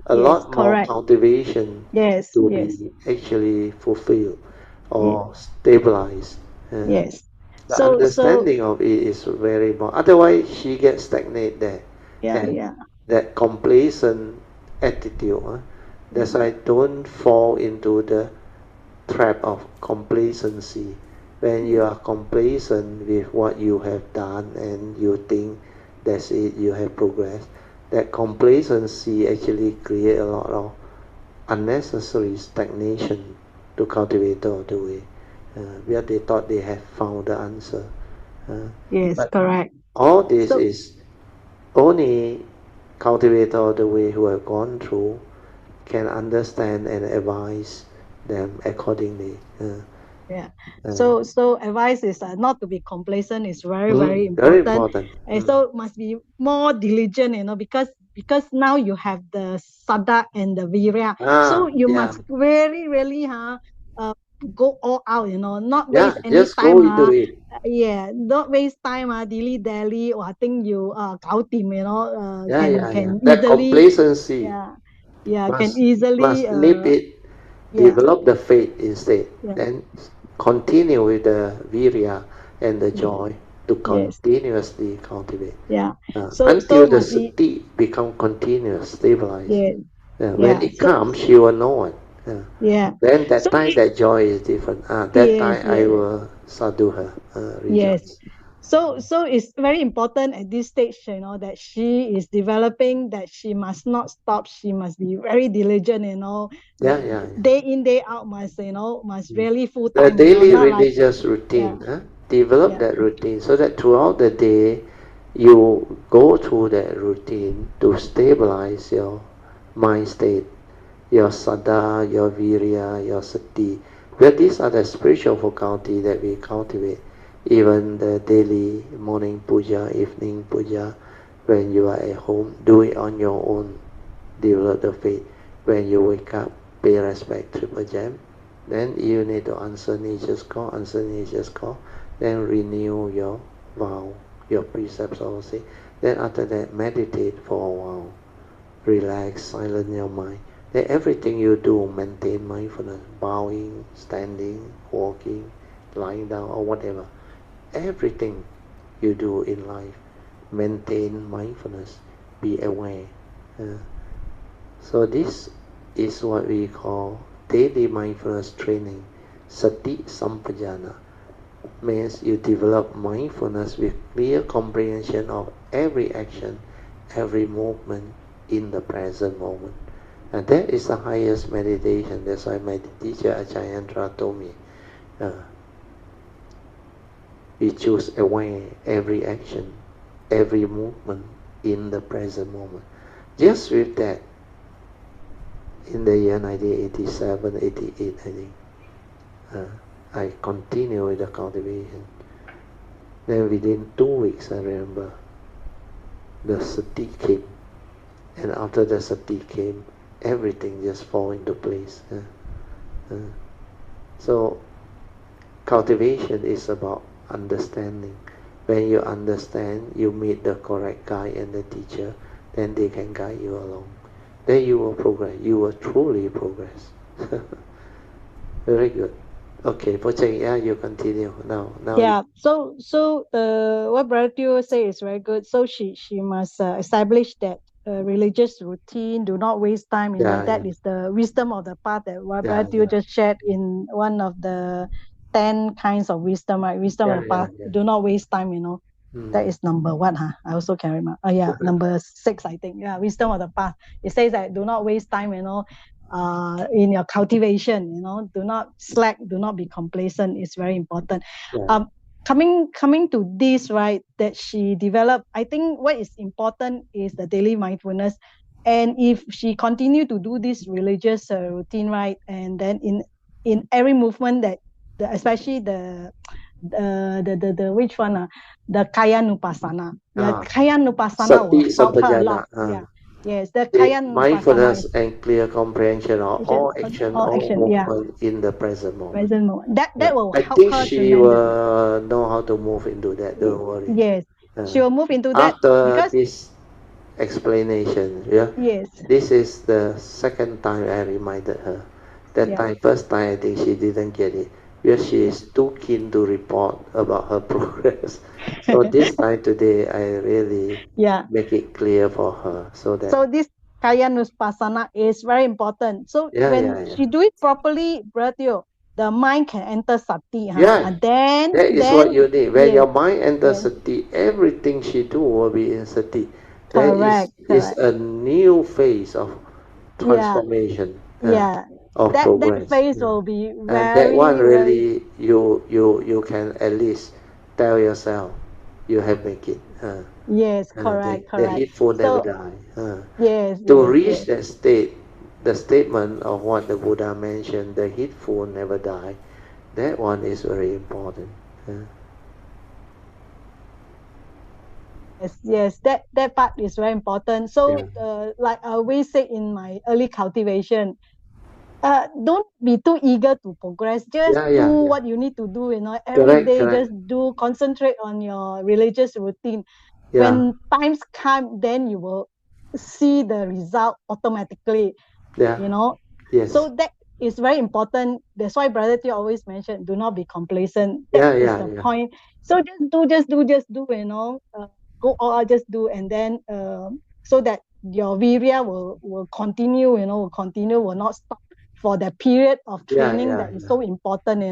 A lot more cultivation to be actually fulfilled or stabilized. Yes. The understanding of it is very more. Otherwise, she gets stagnate there. That complacent attitude. That's why don't fall into the trap of complacency. When you are complacent with what you have done and you think that's it, you have progressed, that complacency actually create a lot of unnecessary stagnation to cultivate all the way. Where they thought they have found the answer. Yes, correct. All this is only cultivator all the way who have gone through can understand and advise them accordingly. So advice is not to be complacent is very, very important. Very important. And so must be more diligent, because now you have the sada and the virya. So you must really, really go all out, not waste any time. Not waste time, dilly-dally, or I think you can easily. That complacency. Can easily must nip it, develop the faith instead, then continue with the virya and the joy to continuously cultivate. Until the sati become continuous, stabilized. When it comes, she will know it. Then that time that joy is different. That time I will sadhu her. Rejoice. So it's very important at this stage, that she is developing, that she must not stop. She must be very diligent, day in, day out, must really full time. The daily religious routine, develop that routine so that throughout the day you go through that routine to stabilize your mind state, your sada, your virya, your sati. Well, these are the spiritual faculty that we cultivate. Even the daily morning puja, evening puja, when you are at home, do it on your own. Develop the faith. When you wake up, pay respect to Triple Gem. Then you need to answer nature's call, then renew your vow, your precepts also. Then after that, meditate for a while. Relax, silence your mind. Then everything you do, maintain mindfulness, bowing, standing, walking, lying down, or whatever. Everything you do in life, maintain mindfulness, be aware. So this is what we call daily mindfulness training, sati sampajana. Means you develop mindfulness with clear comprehension of every action, every movement in the present moment. And that is the highest meditation. That's why my teacher Acharya told me, we choose aware every action, every movement in the present moment. Just with that, in the year 1987, 88, I think, I continue with the cultivation. Then within 2 weeks, I remember, the sati came. And after the sati came, everything just fall into place. So, cultivation is about understanding. When you understand, you meet the correct guide and the teacher, then they can guide you along. then you will progress. You will truly progress. Very good. Okay, Poh Cheng, yeah, you continue now. Yeah. So what Brother Teo say is very good. So she must establish that religious routine. Do not waste time. That is the wisdom of the path that what Brother Teo just shared in one of the 10 kinds of wisdom. Right? Wisdom of the path. Do not waste time. That is number 1. I also can remember. Number 6, I think. Yeah, wisdom of the path. It says that do not waste time. In your cultivation, do not slack, do not be complacent. It's very important. Coming to this, right, that she developed, I think what is important is the daily mindfulness. And if she continue to do this religious routine, right, and then in every movement that especially the which one, the Kaya Nupassana. The Kaya Nupassana will help her a lot. Yes, the Kaya mindfulness and clear comprehension of all action, all movement in the present moment. That will help her. I think she will know how to move into that. Don't worry. Yes, she will move into that after this explanation. Yes. This is the second time I reminded her. That first time I think she didn't get it. Because she is too keen to report about her progress. So this time today, I really make it clear for her. So this Kaya Nupassana is very important. So when she do it properly, Brother, the mind can enter sati. And then that is what you need. When your mind enters sati, everything she do will be in sati. Correct. Is a new phase of transformation. Of progress. That phase will be very, and that one really you can at least tell yourself you have make it. Yes, correct. The heedful never die. Yes. To reach that state, the statement of what the Buddha mentioned, the heedful never die, that one is very important. Yes, that part is very important. So like I always say in my early cultivation, don't be too eager to progress. Just do what you need to do. Every day, just do. Concentrate on your religious routine. When times come, then you will see the result automatically. Yes. So that is very important. That's why Brother Teo always mentioned, do not be complacent. That is the point. So just do. Go all out, just do, and then so that your virya will continue. Will not stop for the period of training that is so important,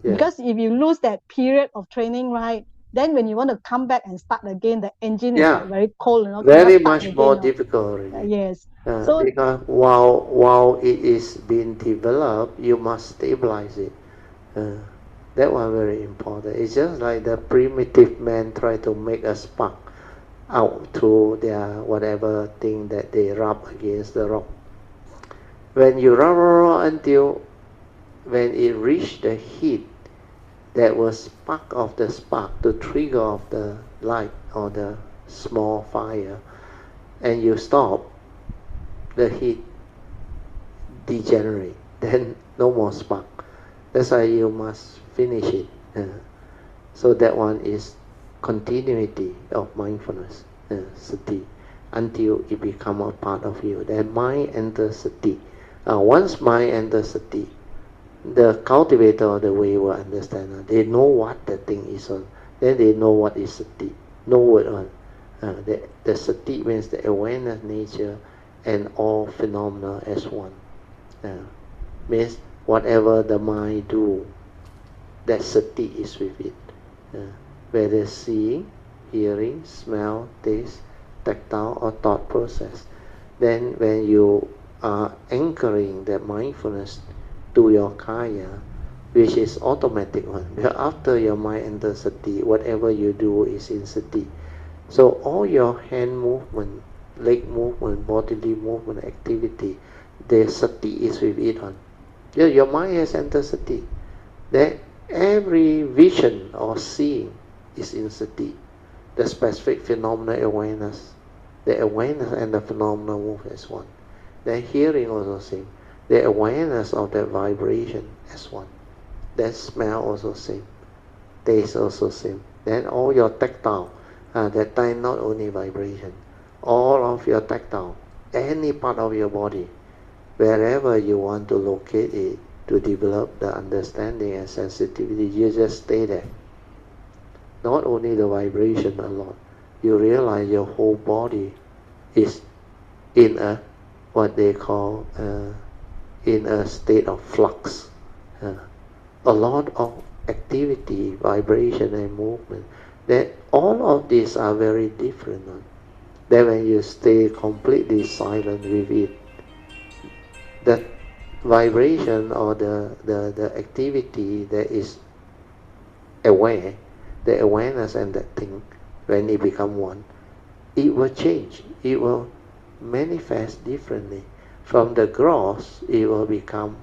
because if you lose that period of training, right, then when you want to come back and start again, the engine is like very cold, very much more difficult already. Yes. So because while it is being developed, you must stabilize it. That one very important. It's just like the primitive man try to make a spark out through their whatever thing that they rub against the rock. When you rub until when it reached the heat that was spark of the spark, the trigger of the light or the small fire, and you stop, the heat degenerate, then no more spark. That's why you must finish it. So that one is continuity of mindfulness, sati, until it become a part of you. Then mind enters sati. Once mind enters sati, the cultivator of the way will understand. They know what the thing is on. Then they know what is sati. No word on. The sati means the awareness nature and all phenomena as one. Means whatever the mind do, that sati is with it. Whether seeing, hearing, smell, taste, tactile or thought process. Then when you are anchoring that mindfulness to your kaya, which is automatic one. Because after your mind enters sati, whatever you do is in sati. So all your hand movement, leg movement, bodily movement, activity, the sati is with it on. Your mind has entered sati. Then every vision or seeing is in sati. The specific phenomena awareness. The awareness and the phenomena move as one. The hearing also same. The awareness of that vibration as one. That smell also same. Taste also same. Then all your tactile. That time not only vibration. All of your tactile any part of your body, wherever you want to locate it to develop the understanding and sensitivity, you just stay there. Not only the vibration a lot, you realize your whole body is in a, what they call, in a state of flux. A lot of activity, vibration and movement. That all of these are very different. Then when you stay completely silent with it, the vibration or the activity that is aware, the awareness and that thing, when it become one, it will change. It will manifest differently. From the gross, it will become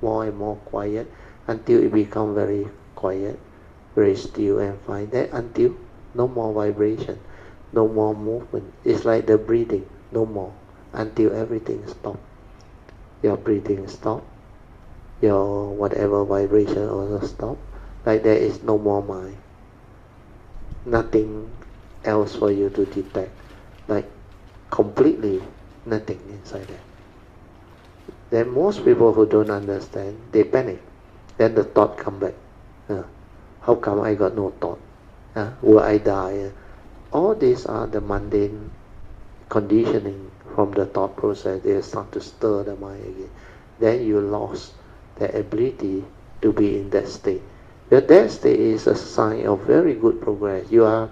more and more quiet until it become very quiet, very still and fine. That until no more vibration, no more movement. It's like the breathing, no more, until everything stops. Your breathing stop, your whatever vibration also stop. Like there is no more mind. Nothing else for you to detect. Like completely nothing inside there. Then most people who don't understand, they panic. Then the thought come back. How come I got no thought? Will I die? All these are the mundane conditioning from the thought process. They start to stir the mind again. Then you lost the ability to be in that state. But that state is a sign of very good progress. You are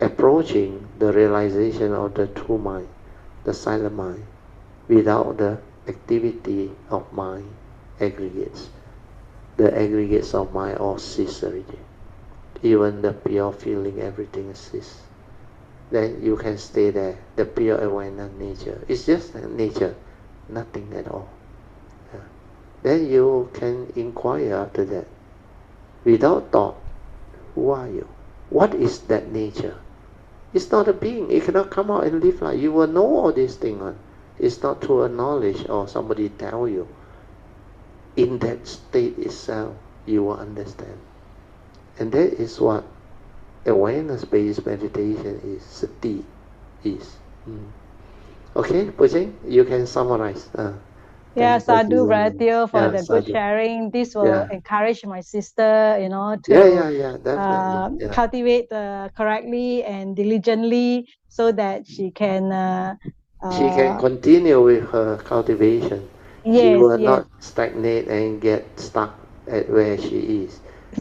approaching the realization of the true mind, the silent mind, without the activity of mind aggregates. The aggregates of mind all cease already. Even the pure feeling, everything cease. Then you can stay there, the pure awareness nature. It's just nature, nothing at all. Then you can inquire after that. Without thought, who are you? What is that nature? It's not a being. It cannot come out and live like you will know all these things. It's not through a knowledge or somebody tell you. In that state itself, you will understand. And that is what awareness-based meditation is, sati is. Okay, Poh Cheng, you can summarize. Yeah, sadhu, Brother Theo, for the good sadhu. sharing. This will encourage my sister, to definitely. cultivate correctly and diligently so that she can she can continue with her cultivation. She will not stagnate and get stuck at where she is.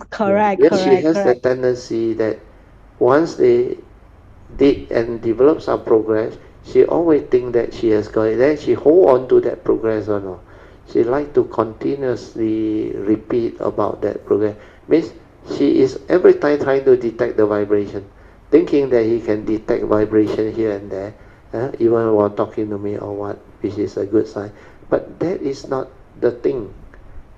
Correct. She has the tendency that once they did and develop some progress, she always think that she has got it. Then she hold on to that progress or no. She like to continuously repeat about that progress. Means she is every time trying to detect the vibration, thinking that he can detect vibration here and there, even while talking to me or what, which is a good sign. But that is not the thing.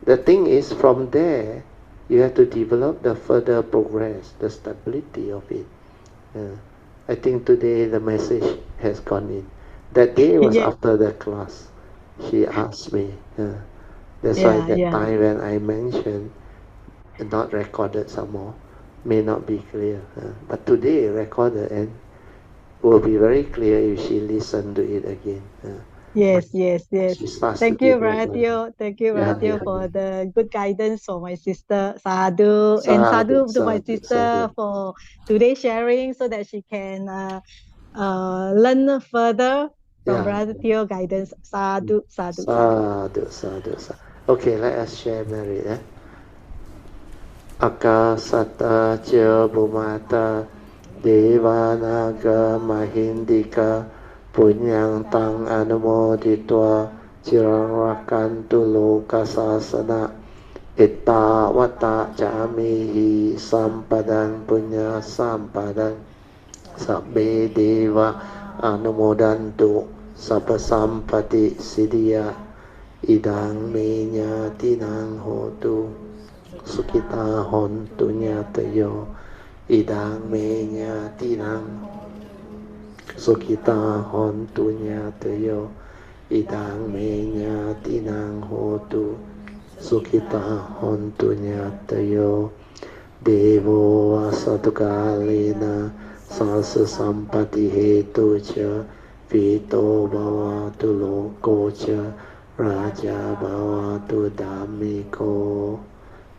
The thing is from there, you have to develop the further progress, the stability of it. I think today the message has gone in. That day was after the class. She asked me. That's why that time when I mentioned, not recorded some more, may not be clear. But today recorded and will be very clear if she listened to it again. Yes. Thank you, Brother Theo. Thank you, Brother Theo, for the good guidance for my sister. Sadhu. And sadhu to my sister for today's sharing so that she can learn further from Brother Theo guidance. Sadhu. Okay, let us share merit. Akasata ca bhumata devanaga mahindika punyang tang anumoditwa cirarakantu lokasasana itta vata jamihi sampadan punya sampadan sabbe deva anumodantu sabba sampati siddhya idang me nyatinang hotu sukita hontu nyatayo idang me nyatinang sukita hontu nyatayo idang me nyatinang hotu sukita hontu nyatayo devo asatukalena sasa sampati hetu ca ปิโตภวตุโลโกชะราชาภวตุดามิโก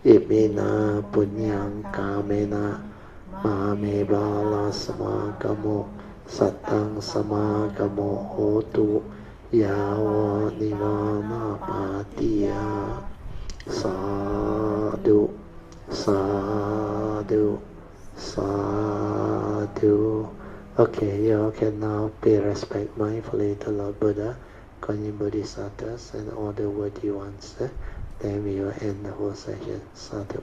อิมินาปุญญังกาเมนะมาเมบาลาสมากโมสัตตังสมากโมโหตุยาวนิวานาปาติยาสาธุสาธุสาธุ Okay, you all can now pay respect mindfully to Lord Buddha, Guanyin Bodhisattvas, and all the worthy ones. Then we will end the whole session. Sadhu.